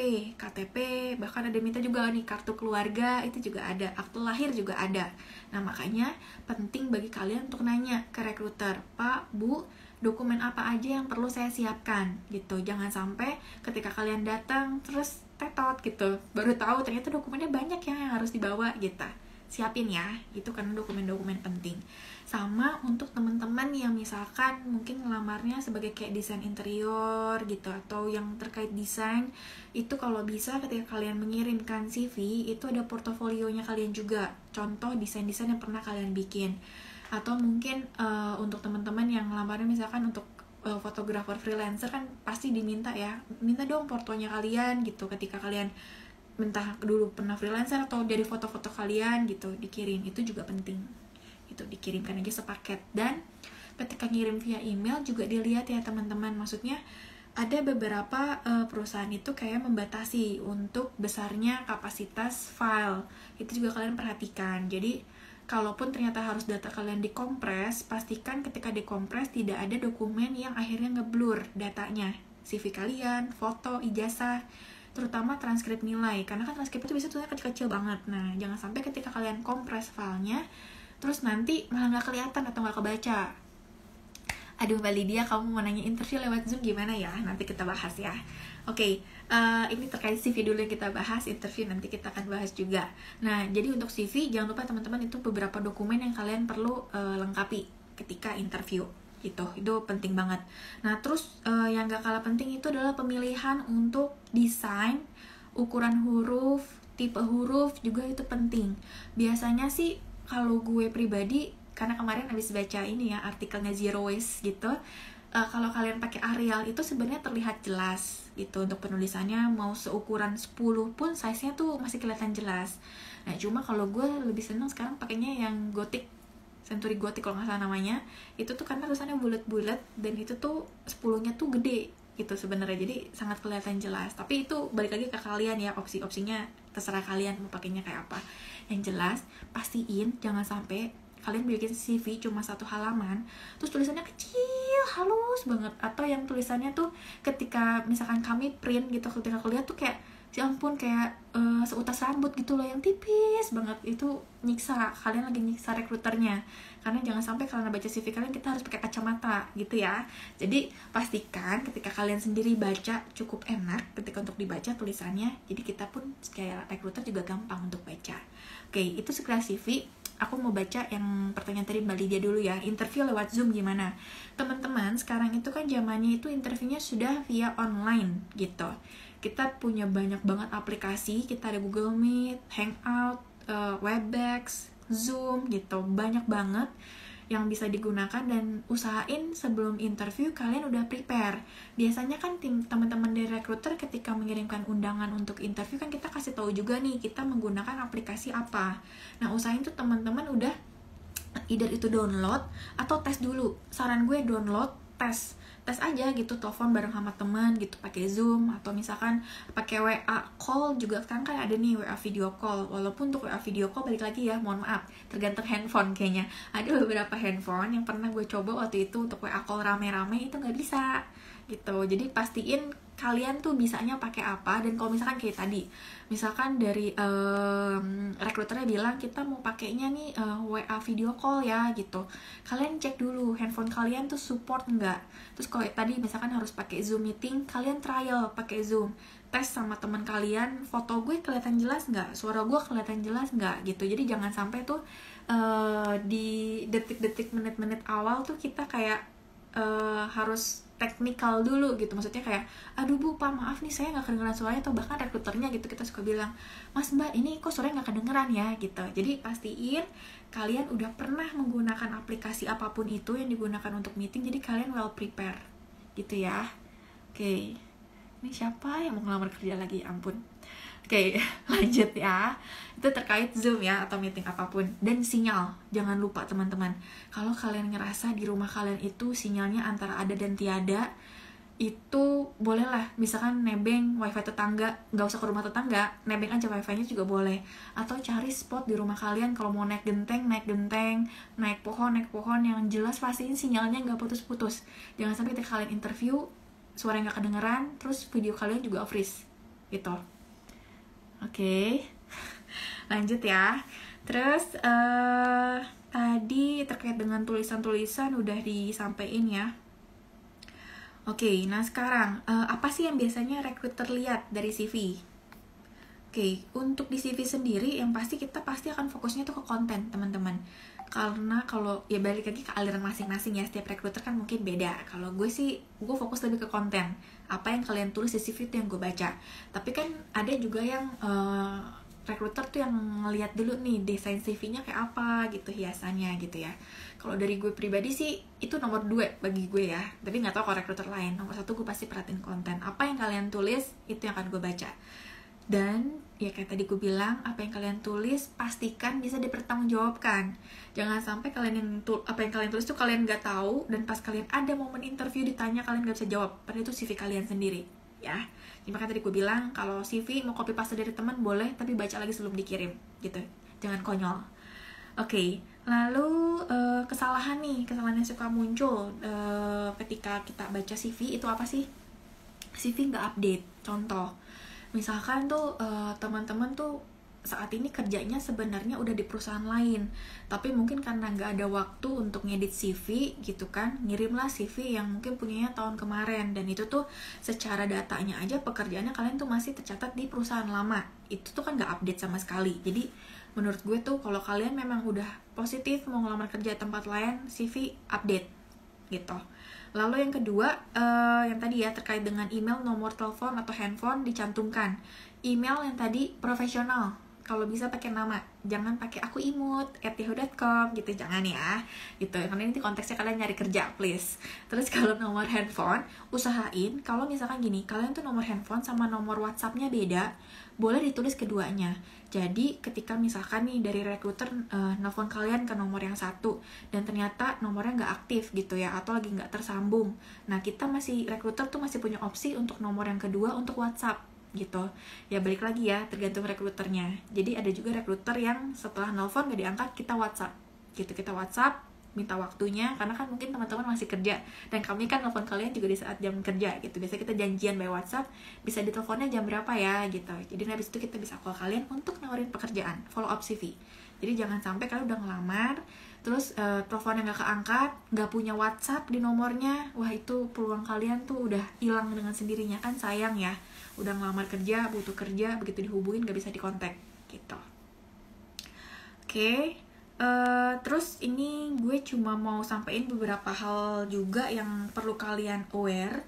bahkan ada minta juga nih kartu keluarga, itu juga ada, akte lahir juga ada. Nah makanya penting bagi kalian untuk nanya ke rekruter, Pak, Bu, dokumen apa aja yang perlu saya siapkan gitu. Jangan sampai ketika kalian datang terus tetot gitu, baru tahu ternyata dokumennya banyak yang harus dibawa gitu. Siapin ya, itu karena dokumen-dokumen penting. Sama untuk teman-teman yang misalkan mungkin ngelamarnya sebagai kayak desain interior gitu, atau yang terkait desain, itu kalau bisa ketika kalian mengirimkan CV, itu ada portofolionya kalian juga, contoh desain-desain yang pernah kalian bikin. Atau mungkin untuk teman-teman yang ngelamarnya misalkan untuk fotografer freelancer kan pasti diminta ya, minta dong portonya kalian gitu, ketika kalian entah dulu pernah freelancer atau dari foto-foto kalian gitu dikirim, itu juga penting itu dikirimkan aja sepaket. Dan ketika ngirim via email juga dilihat ya teman-teman, maksudnya ada beberapa perusahaan itu kayak membatasi untuk besarnya kapasitas file, itu juga kalian perhatikan. Jadi kalaupun ternyata harus data kalian dikompres, pastikan ketika dikompres tidak ada dokumen yang akhirnya ngeblur datanya, CV kalian, foto, ijazah, terutama transkrip nilai, karena kan transkrip itu bisa tulisnya kecil-kecil banget. Nah, jangan sampai ketika kalian kompres filenya, terus nanti malah nggak kelihatan atau nggak kebaca. Aduh Mbak Lydia, kamu mau nanya interview lewat Zoom gimana ya? Nanti kita bahas ya. Oke, ini terkait CV dulu yang kita bahas, interview nanti kita akan bahas juga. Nah, jadi untuk CV, jangan lupa teman-teman itu beberapa dokumen yang kalian perlu lengkapi ketika interview. Itu penting banget. Nah terus yang gak kalah penting itu adalah pemilihan untuk desain, ukuran huruf, tipe huruf juga itu penting. Biasanya sih kalau gue pribadi, karena kemarin habis baca ini ya artikelnya Zero Waste gitu, kalau kalian pakai Arial itu sebenarnya terlihat jelas gitu untuk penulisannya, mau seukuran 10 pun size-nya tuh masih kelihatan jelas. Nah cuma kalau gue lebih seneng sekarang pakainya yang Gothic, Century Gothic kalau nggak salah namanya, itu tuh karena tulisannya bulat-bulat dan itu tuh 10-nya tuh gede gitu sebenarnya, jadi sangat kelihatan jelas. Tapi itu balik lagi ke kalian ya, opsinya terserah kalian mau pakainya kayak apa. Yang jelas pastiin jangan sampai kalian bikin CV cuma 1 halaman terus tulisannya kecil halus banget, atau yang tulisannya tuh ketika misalkan kami print gitu, ketika kuliah tuh kayak ya ampun kayak seutas rambut gitu loh, yang tipis banget. Itu nyiksa, kalian lagi nyiksa rekruternya, karena jangan sampai kalian baca CV kalian kita harus pakai kacamata gitu ya. Jadi pastikan ketika kalian sendiri baca cukup enak ketika untuk dibaca tulisannya, jadi kita pun kayak rekruter juga gampang untuk baca. Oke, itu sekedar CV. Aku mau baca yang pertanyaan tadi Mbak Lydia dulu ya, interview lewat Zoom gimana? Teman-teman, sekarang itu kan zamannya itu interviewnya sudah via online gitu. Kita punya banyak banget aplikasi, kita ada Google Meet, Hangout, Webex, Zoom gitu, banyak banget yang bisa digunakan. Dan usahain sebelum interview kalian udah prepare. Biasanya kan teman-teman dari recruiter ketika mengirimkan undangan untuk interview kan kita kasih tahu juga nih kita menggunakan aplikasi apa. Nah usahain tuh teman-teman udah either itu download atau tes dulu. Saran gue download, tes aja gitu, telepon bareng sama teman gitu pakai Zoom, atau misalkan pakai WA call juga kan ada nih WA video call. Walaupun untuk WA video call balik lagi ya, mohon maaf tergantung handphone kayaknya. Ada beberapa handphone yang pernah gue coba waktu itu untuk WA call rame-rame itu nggak bisa gitu. Jadi pastiin kalian tuh bisanya pakai apa. Dan kalau misalkan kayak tadi misalkan dari rekruternya bilang kita mau pakainya nih WA video call ya gitu, kalian cek dulu handphone kalian tuh support enggak. Terus kalau tadi misalkan harus pakai Zoom meeting, kalian trial pakai Zoom, tes sama teman kalian, foto gue kelihatan jelas nggak, suara gue kelihatan jelas nggak gitu. Jadi jangan sampai tuh di detik-detik menit-menit awal tuh kita kayak harus teknikal dulu gitu, maksudnya kayak aduh Bu Pak maaf nih saya nggak kedengeran suaranya, atau bahkan rekruternya gitu kita suka bilang Mas Mbak ini kok suaranya nggak kedengeran ya gitu. Jadi pastiin kalian udah pernah menggunakan aplikasi apapun itu yang digunakan untuk meeting, jadi kalian well prepare gitu ya. Oke, ini siapa yang mau ngelamar kerja lagi, ampun. Oke, lanjut ya. Itu terkait Zoom ya, atau meeting apapun. Dan sinyal, jangan lupa teman-teman. Kalau kalian ngerasa di rumah kalian itu sinyalnya antara ada dan tiada, itu bolehlah, misalkan nebeng wifi tetangga, nggak usah ke rumah tetangga, nebeng aja wifi-nya juga boleh. Atau cari spot di rumah kalian, kalau mau naik genteng, naik pohon yang jelas pastiin sinyalnya nggak putus-putus. Jangan sampai ketika kalian interview, suara nggak kedengeran, terus video kalian juga freeze gitu. Oke. Lanjut ya. Terus tadi terkait dengan tulisan-tulisan udah disampaikan ya. Oke, nah sekarang apa sih yang biasanya recruiter lihat dari CV? Oke, untuk di CV sendiri yang pasti kita pasti akan fokusnya tuh ke konten, teman-teman. Karena kalau ya balik lagi ke aliran masing-masing ya, setiap recruiter kan mungkin beda. Kalau gue sih, gue fokus lebih ke konten. Apa yang kalian tulis di CV itu yang gue baca. Tapi kan ada juga yang recruiter tuh yang ngeliat dulu nih desain CV-nya kayak apa gitu, hiasannya gitu ya. Kalau dari gue pribadi sih itu nomor 2 bagi gue ya. Tapi nggak tahu kalau recruiter lain. Nomor 1 gue pasti perhatiin konten. Apa yang kalian tulis itu yang akan gue baca. Dan ya kayak tadi gue bilang, apa yang kalian tulis pastikan bisa dipertanggungjawabkan. Jangan sampai apa yang kalian tulis tuh kalian nggak tahu, dan pas kalian ada momen interview ditanya kalian nggak bisa jawab. Padahal itu CV kalian sendiri ya. Jadi makanya tadi gue bilang kalau CV mau copy paste dari teman boleh, tapi baca lagi sebelum dikirim gitu. Jangan konyol. Oke, lalu kesalahan yang suka muncul ketika kita baca CV itu apa sih? CV nggak update. Contoh, misalkan tuh teman-teman tuh saat ini kerjanya sebenarnya udah di perusahaan lain, tapi mungkin karena nggak ada waktu untuk ngedit CV gitu kan, ngirimlah CV yang mungkin punyanya tahun kemarin, dan itu tuh secara datanya aja pekerjaannya kalian tuh masih tercatat di perusahaan lama. Itu tuh kan nggak update sama sekali. Jadi menurut gue tuh kalau kalian memang udah positif mau ngelamar kerja di tempat lain, CV update gitu. Lalu yang kedua, yang tadi ya terkait dengan email, nomor telepon atau handphone dicantumkan. Email yang tadi profesional, kalau bisa pakai nama, jangan pakai aku imut@yahoo.com gitu, jangan ya gitu, karena ini konteksnya kalian nyari kerja, please. Terus kalau nomor handphone, usahain kalau misalkan gini, kalian tuh nomor handphone sama nomor WhatsApp-nya beda, boleh ditulis keduanya. Jadi ketika misalkan nih dari recruiter nelfon kalian ke nomor yang satu dan ternyata nomornya nggak aktif gitu ya, atau lagi nggak tersambung, nah kita recruiter tuh masih punya opsi untuk nomor yang kedua untuk WhatsApp gitu. Ya balik lagi ya, tergantung rekruternya. Jadi ada juga rekruter yang setelah nelfon gak diangkat, kita WhatsApp gitu, kita WhatsApp minta waktunya, karena kan mungkin teman-teman masih kerja dan kami kan nelfon kalian juga di saat jam kerja gitu. Biasanya kita janjian by WhatsApp, bisa diteleponnya jam berapa ya gitu. Jadi habis itu kita bisa call kalian untuk nawarin pekerjaan, follow up CV. Jadi jangan sampai kalian udah ngelamar terus teleponnya nggak keangkat, nggak punya WhatsApp di nomornya, wah itu peluang kalian tuh udah hilang dengan sendirinya, kan sayang ya. Udah ngelamar kerja, butuh kerja, begitu dihubungin nggak bisa dikontak gitu. Oke. Terus ini gue cuma mau sampein beberapa hal juga yang perlu kalian aware.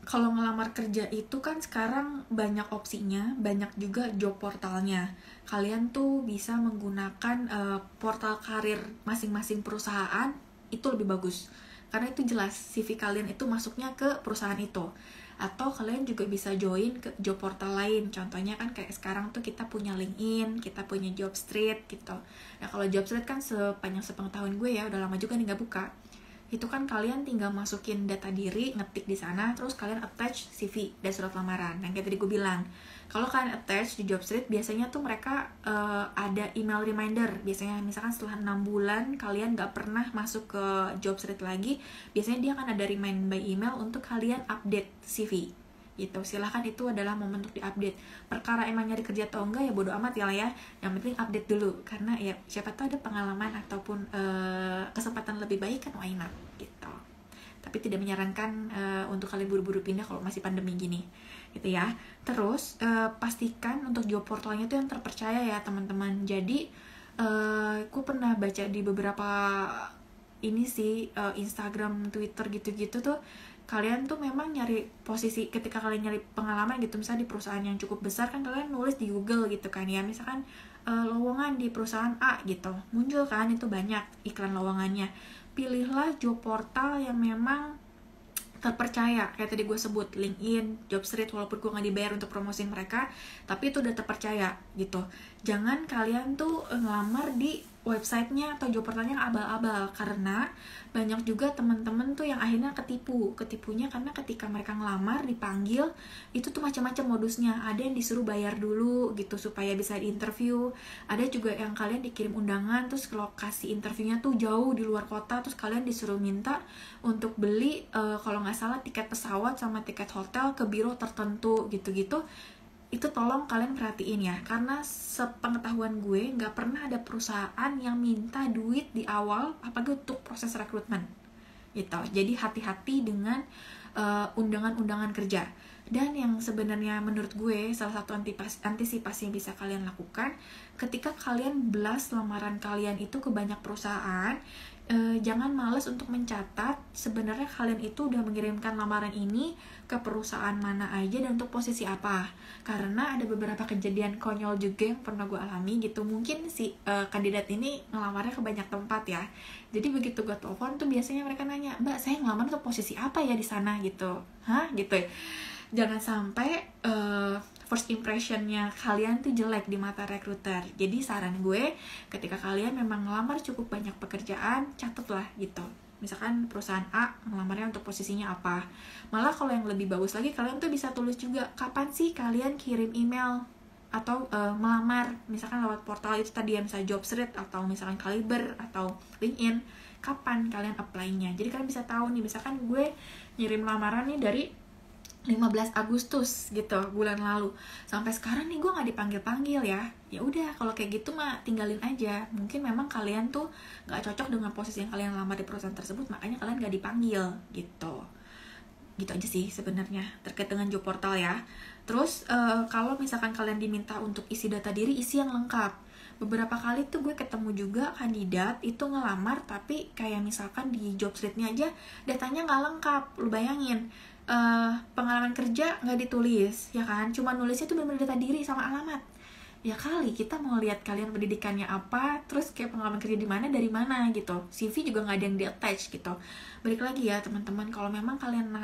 Kalau ngelamar kerja itu kan sekarang banyak opsinya, banyak juga job portalnya. Kalian tuh bisa menggunakan portal karir masing-masing perusahaan, itu lebih bagus. Karena itu jelas CV kalian itu masuknya ke perusahaan itu. Atau kalian juga bisa join ke job portal lain. Contohnya kan kayak sekarang tuh kita punya LinkedIn, kita punya Jobstreet gitu. Nah kalau Jobstreet kan sepanjang sepengetahuan gue ya, udah lama juga nih gak buka. Itu kan kalian tinggal masukin data diri, ngetik di sana, terus kalian attach CV dan surat lamaran. Yang kayak tadi gue bilang, kalau kalian attach di Jobstreet, biasanya tuh mereka ada email reminder. Biasanya misalkan setelah 6 bulan kalian gak pernah masuk ke Jobstreet lagi, biasanya dia akan ada remind by email untuk kalian update CV gitu. Silahkan, itu adalah momen untuk diupdate. Perkara emang nyari kerja atau enggak ya bodo amat ya lah ya, yang penting update dulu, karena ya siapa tahu ada pengalaman ataupun kesempatan lebih baik kan, why not gitu. Tapi tidak menyarankan untuk kalian buru-buru pindah kalau masih pandemi gini gitu ya. Terus pastikan untuk job portalnya itu yang terpercaya ya teman-teman. Jadi aku pernah baca di beberapa ini sih Instagram, Twitter gitu-gitu tuh, kalian tuh memang nyari posisi, ketika kalian nyari pengalaman gitu, misalnya di perusahaan yang cukup besar kan kalian nulis di Google gitu kan ya, misalkan lowongan di perusahaan A gitu, muncul kan itu banyak iklan lowongannya. Pilihlah job portal yang memang terpercaya, kayak tadi gue sebut LinkedIn, Jobstreet, walaupun gue nggak dibayar untuk promosiin mereka, tapi itu udah terpercaya gitu. Jangan kalian tuh ngelamar di websitenya atau job portalnya abal-abal, karena banyak juga teman-teman tuh yang akhirnya ketipunya karena ketika mereka ngelamar dipanggil itu tuh macam-macam modusnya. Ada yang disuruh bayar dulu gitu supaya bisa diinterview, ada juga yang kalian dikirim undangan terus ke lokasi interviewnya tuh jauh di luar kota, terus kalian disuruh minta untuk beli kalau nggak salah tiket pesawat sama tiket hotel ke biro tertentu gitu-gitu. Itu tolong kalian perhatiin ya, karena sepengetahuan gue nggak pernah ada perusahaan yang minta duit di awal apalagi untuk proses rekrutmen gitu. Jadi hati-hati dengan undangan-undangan kerja. Dan yang sebenarnya menurut gue salah satu antisipasi yang bisa kalian lakukan ketika kalian blast lamaran kalian itu ke banyak perusahaan, jangan males untuk mencatat sebenarnya kalian itu udah mengirimkan lamaran ini ke perusahaan mana aja dan untuk posisi apa. Karena ada beberapa kejadian konyol juga yang pernah gue alami gitu. Mungkin si kandidat ini ngelamarnya ke banyak tempat ya. Jadi begitu gue telepon tuh biasanya mereka nanya, "Mbak, saya ngelamar untuk posisi apa ya di sana?" gitu. Hah? Gitu. Jangan sampai first impressionnya kalian tuh jelek di mata recruiter. Jadi saran gue, ketika kalian memang ngelamar cukup banyak pekerjaan, catatlah gitu. Misalkan perusahaan A ngelamarnya untuk posisinya apa. Malah kalau yang lebih bagus lagi, kalian tuh bisa tulis juga kapan sih kalian kirim email atau melamar, misalkan lewat portal itu tadi ya, misalnya Jobstreet atau misalkan Kaliber atau LinkedIn, kapan kalian apply-nya. Jadi kalian bisa tahu nih, misalkan gue ngirim lamaran nih dari 15 Agustus gitu, bulan lalu. Sampai sekarang nih gue nggak dipanggil-panggil ya. Ya udah, kalau kayak gitu mah tinggalin aja. Mungkin memang kalian tuh nggak cocok dengan posisi yang kalian lamar di perusahaan tersebut, makanya kalian nggak dipanggil gitu. Gitu aja sih sebenarnya terkait dengan job portal ya. Terus kalau misalkan kalian diminta untuk isi data diri, isi yang lengkap. Beberapa kali tuh gue ketemu juga kandidat itu ngelamar tapi kayak misalkan di Jobstreet-nya aja datanya nggak lengkap. Lu bayangin, pengalaman kerja nggak ditulis ya kan, cuma nulisnya tuh bener-bener data diri sama alamat. Ya kali kita mau lihat kalian pendidikannya apa, terus kayak pengalaman kerja di mana, dari mana gitu. CV juga nggak ada yang di attach gitu. Balik lagi ya teman-teman, kalau memang kalian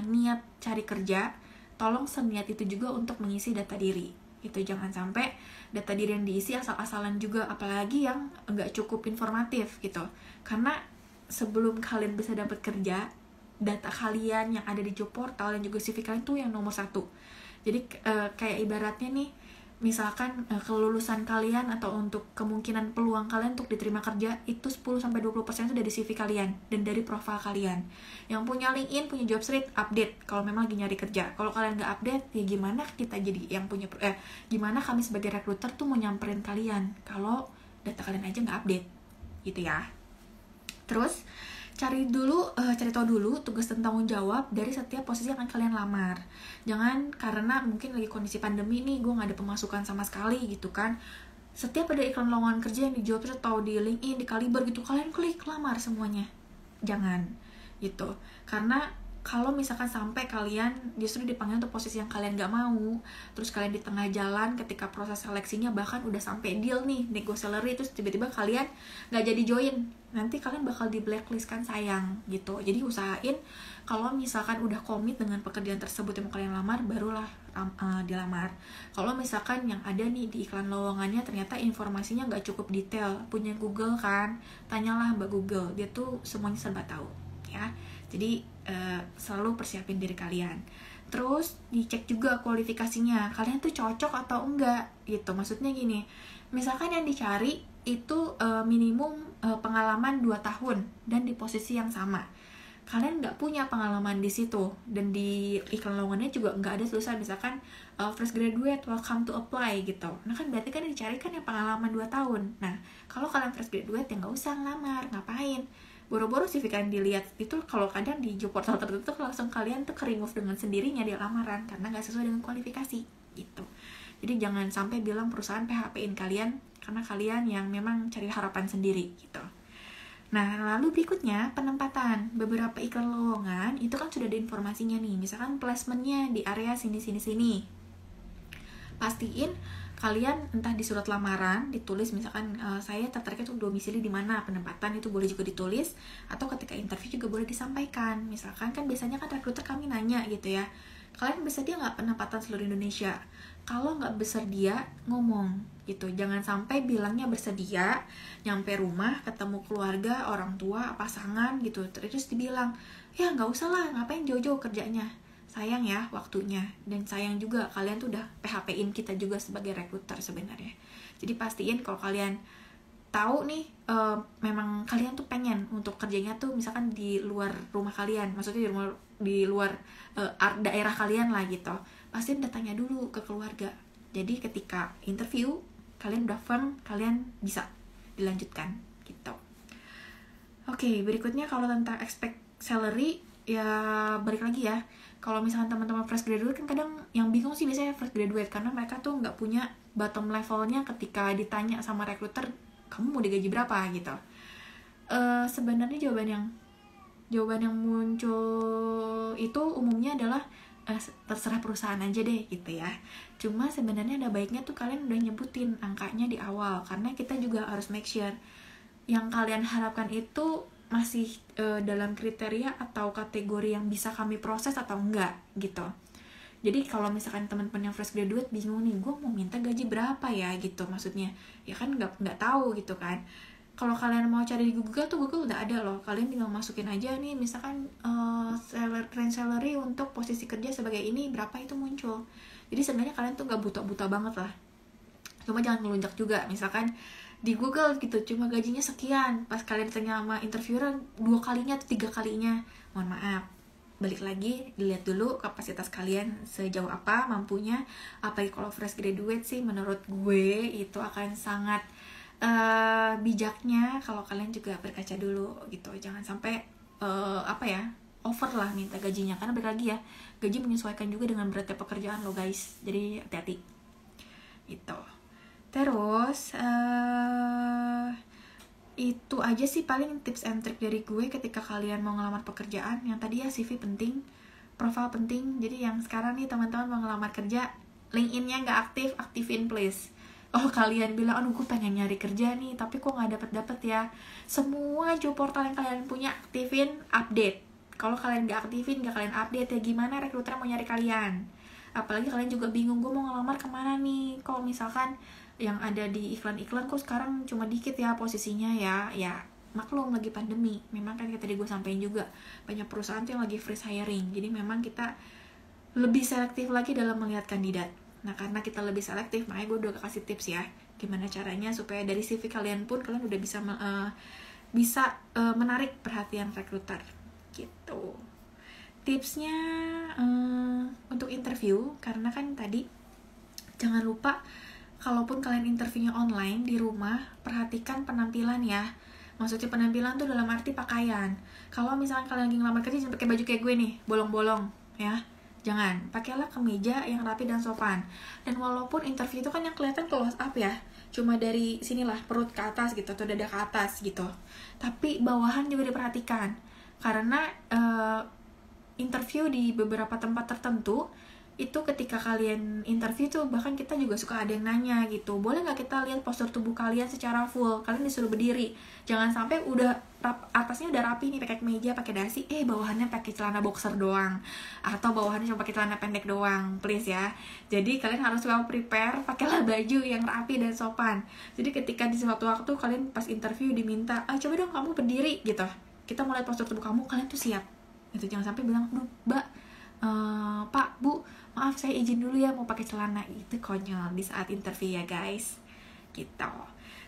niat cari kerja, tolong seniat itu juga untuk mengisi data diri gitu. Jangan sampai data diri yang diisi asal-asalan juga, apalagi yang nggak cukup informatif gitu. Karena sebelum kalian bisa dapat kerja, data kalian yang ada di job portal dan juga CV kalian tuh yang nomor 1. Jadi kayak ibaratnya nih, misalkan kelulusan kalian atau untuk kemungkinan peluang kalian untuk diterima kerja itu 10-20% itu dari CV kalian dan dari profil kalian. Yang punya LinkedIn, punya Jobstreet, update kalau memang lagi nyari kerja. Kalau kalian nggak update, ya gimana kita jadi yang punya gimana kami sebagai recruiter tuh mau nyamperin kalian kalau data kalian aja nggak update gitu ya. Terus cari tahu dulu tugas dan tanggung jawab dari setiap posisi yang akan kalian lamar. Jangan karena mungkin lagi kondisi pandemi nih, gue gak ada pemasukan sama sekali gitu kan, setiap ada iklan lowongan kerja yang di Jobstreet atau di LinkedIn, di Kaliber gitu, kalian klik lamar semuanya. Jangan gitu, karena kalau misalkan sampai kalian justru dipanggil untuk posisi yang kalian gak mau, terus kalian di tengah jalan ketika proses seleksinya bahkan udah sampai deal nih, nego salary, terus tiba-tiba kalian gak jadi join, nanti kalian bakal di blacklist kan, sayang gitu. Jadi usahain kalau misalkan udah komit dengan pekerjaan tersebut yang mau kalian lamar, barulah dilamar. Kalau misalkan yang ada nih di iklan lowongannya ternyata informasinya gak cukup detail, punya Google kan, tanyalah Mbak Google, dia tuh semuanya serba tahu ya. Jadi selalu persiapin diri kalian. Terus dicek juga kualifikasinya, kalian tuh cocok atau enggak gitu. Maksudnya gini, misalkan yang dicari itu minimum pengalaman 2 tahun dan di posisi yang sama, kalian nggak punya pengalaman di situ, dan di iklan lowongannya juga nggak ada tulisan misalkan fresh graduate welcome to apply gitu. Nah kan berarti kan dicari kan yang pengalaman 2 tahun. Nah kalau kalian fresh graduate ya nggak usah ngelamar, ngapain boro-boro CV kalian dilihat. Itu kalau kadang di job portal tertentu langsung kalian tuh ke-remove dengan sendirinya di lamaran karena nggak sesuai dengan kualifikasi gitu. Jadi jangan sampai bilang perusahaan PHP-in kalian karena kalian yang memang cari harapan sendiri gitu. Nah, lalu berikutnya penempatan. Beberapa iklan lowongan itu kan sudah ada informasinya nih. Misalkan placementnya di area sini. Pastiin kalian entah di surat lamaran ditulis misalkan saya tertarik untuk domisili di mana, penempatan itu boleh juga ditulis, atau ketika interview juga boleh disampaikan. Misalkan kan biasanya kan recruiter kami nanya gitu ya, kalian bersedia nggak penempatan seluruh Indonesia? Kalau nggak bersedia, ngomong gitu. Jangan sampai bilangnya bersedia, nyampe rumah ketemu keluarga, orang tua, pasangan gitu, terus dibilang ya nggak usah lah, ngapain jauh-jauh kerjanya, sayang ya waktunya, dan sayang juga kalian tuh udah PHP-in kita juga sebagai rekruter sebenarnya. Jadi pastiin kalau kalian tahu nih memang kalian tuh pengen untuk kerjanya tuh misalkan di luar rumah kalian, maksudnya di luar daerah kalian lah gitu, pasti udah tanya dulu ke keluarga. Jadi ketika interview kalian udah firm, kalian bisa dilanjutkan gitu. Oke, berikutnya kalau tentang expect salary, ya balik lagi ya, kalau misalkan teman-teman fresh graduate kan kadang yang bingung sih biasanya fresh graduate, karena mereka tuh nggak punya bottom levelnya ketika ditanya sama recruiter kamu mau digaji berapa gitu. Sebenarnya jawaban yang muncul itu umumnya adalah terserah perusahaan aja deh gitu ya. Cuma sebenarnya ada baiknya tuh kalian udah nyebutin angkanya di awal, karena kita juga harus make sure yang kalian harapkan itu masih dalam kriteria atau kategori yang bisa kami proses atau enggak gitu. Jadi kalau misalkan teman-teman yang fresh graduate bingung nih, gue mau minta gaji berapa ya gitu, maksudnya ya kan nggak tahu gitu kan. Kalau kalian mau cari di Google tuh Google udah ada loh, kalian tinggal masukin aja nih misalkan range salary untuk posisi kerja sebagai ini berapa, itu muncul. Jadi sebenarnya kalian tuh nggak buta-buta banget lah, cuma jangan ngelunjak juga. Misalkan di Google gitu cuma gajinya sekian, pas kalian ditanya sama interviewer 2 kalinya atau 3 kalinya, mohon maaf, balik lagi dilihat dulu kapasitas kalian sejauh apa mampunya. Apalagi kalau fresh graduate sih menurut gue itu akan sangat bijaknya kalau kalian juga berkaca dulu gitu. Jangan sampai over lah minta gajinya, karena balik lagi ya, gaji menyesuaikan juga dengan beratnya pekerjaan lo guys, jadi hati-hati gitu. Terus itu aja sih paling tips and trick dari gue ketika kalian mau ngelamar pekerjaan. Yang tadi ya CV penting, profile penting. Jadi yang sekarang nih teman-teman mau ngelamar kerja, LinkedIn-nya nggak aktif, aktifin please. Oh kalian bilang, aduh gue pengen nyari kerja nih tapi kok nggak dapet ya. Semua job portal yang kalian punya aktifin, update. Kalau kalian nggak aktifin, nggak kalian update, ya gimana rekruter mau nyari kalian? Apalagi kalian juga bingung, gue mau ngelamar kemana nih, kok misalkan yang ada di iklan-iklan kok sekarang cuma dikit ya posisinya ya maklum lagi pandemi. Memang kan tadi gue sampein juga banyak perusahaan tuh yang lagi freeze hiring, jadi memang kita lebih selektif lagi dalam melihat kandidat. Nah karena kita lebih selektif, makanya gue udah kasih tips ya gimana caranya supaya dari CV kalian pun kalian udah bisa menarik perhatian rekruter gitu. Tipsnya untuk interview, karena kan tadi jangan lupa kalaupun kalian interviewnya online di rumah, perhatikan penampilan ya. Maksudnya penampilan tuh dalam arti pakaian. Kalau misalnya kalian lagi ngelamar kerja jangan pakai baju kayak gue nih, bolong-bolong ya. Jangan, pakailah kemeja yang rapi dan sopan. Dan walaupun interview itu kan yang kelihatan close up ya, cuma dari sinilah perut ke atas gitu atau dada ke atas gitu. Tapi bawahan juga diperhatikan. Karena interview di beberapa tempat tertentu itu ketika kalian interview tuh bahkan kita juga suka ada yang nanya gitu, boleh nggak kita lihat postur tubuh kalian secara full, kalian disuruh berdiri, jangan sampai udah atasnya udah rapi nih pakai kemeja pakai dasi, bawahannya pakai celana boxer doang atau bawahannya cuma pakai celana pendek doang, please ya. Jadi kalian harus well prepare, pakailah baju yang rapi dan sopan. Jadi ketika di suatu waktu kalian pas interview diminta, coba dong kamu berdiri gitu, kita mau lihat postur tubuh kamu, kalian tuh siap gitu. Jangan sampai bilang, mbak, pak, bu, maaf saya izin dulu ya mau pakai celana. Itu konyol di saat interview ya guys gitu.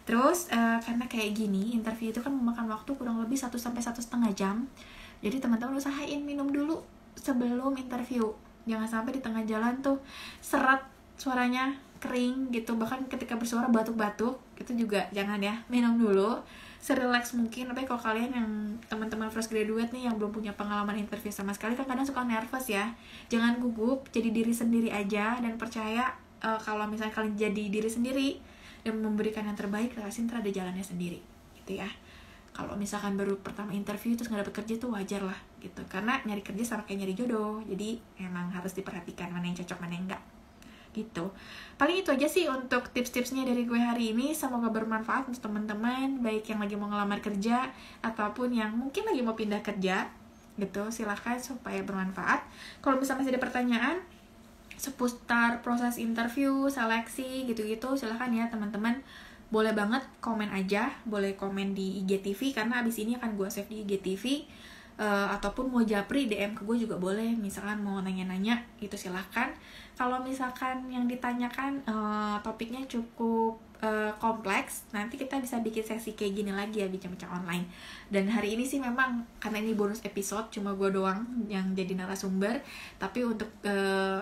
Terus karena kayak gini interview itu kan memakan waktu kurang lebih 1 sampai 1,5 jam. Jadi teman-teman usahain minum dulu sebelum interview. Jangan sampai di tengah jalan tuh seret, suaranya kering gitu, bahkan ketika bersuara batuk-batuk, itu juga jangan ya. Minum dulu serelax mungkin. Tapi kalau kalian yang teman-teman fresh graduate nih yang belum punya pengalaman interview sama sekali kan kadang suka nervous ya, jangan gugup, jadi diri sendiri aja dan percaya kalau misalnya kalian jadi diri sendiri dan memberikan yang terbaik, pasti ntar ada jalannya sendiri gitu ya. Kalau misalkan baru pertama interview terus nggak dapet kerja tuh wajar lah gitu, karena nyari kerja sama kayak nyari jodoh, jadi emang harus diperhatikan mana yang cocok mana yang enggak gitu. Paling itu aja sih untuk tips-tipsnya dari gue hari ini. Semoga bermanfaat untuk teman-teman, baik yang lagi mau ngelamar kerja ataupun yang mungkin lagi mau pindah kerja gitu. Silahkan supaya bermanfaat. Kalau misalnya masih ada pertanyaan, seputar proses interview, seleksi, gitu-gitu, silahkan ya teman-teman. Boleh banget komen aja, boleh komen di IGTV karena abis ini akan gue save di IGTV. Ataupun mau japri DM ke gue juga boleh, misalkan mau nanya-nanya itu silahkan. Kalau misalkan yang ditanyakan topiknya cukup kompleks, nanti kita bisa bikin sesi kayak gini lagi ya, bincang-bincang online. Dan hari ini sih memang karena ini bonus episode, cuma gue doang yang jadi narasumber, tapi untuk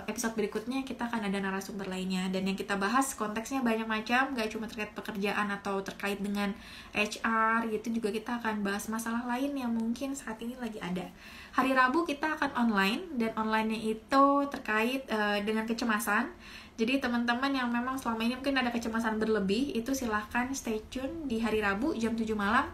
episode berikutnya kita akan ada narasumber lainnya. Dan yang kita bahas konteksnya banyak macam, gak cuma terkait pekerjaan atau terkait dengan HR gitu, juga kita akan bahas masalah lain yang mungkin saat ini lagi ada. Hari Rabu kita akan online, dan online-nya itu terkait dengan kecemasan. Jadi teman-teman yang memang selama ini mungkin ada kecemasan berlebih, itu silahkan stay tune di hari Rabu jam 7 malam.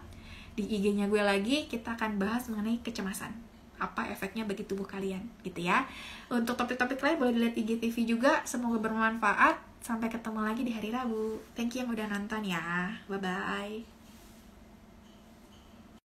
Di IG-nya gue lagi, kita akan bahas mengenai kecemasan. Apa efeknya bagi tubuh kalian, gitu ya. Untuk topik-topik lain boleh dilihat IGTV juga. Semoga bermanfaat. Sampai ketemu lagi di hari Rabu. Thank you yang udah nonton ya. Bye-bye.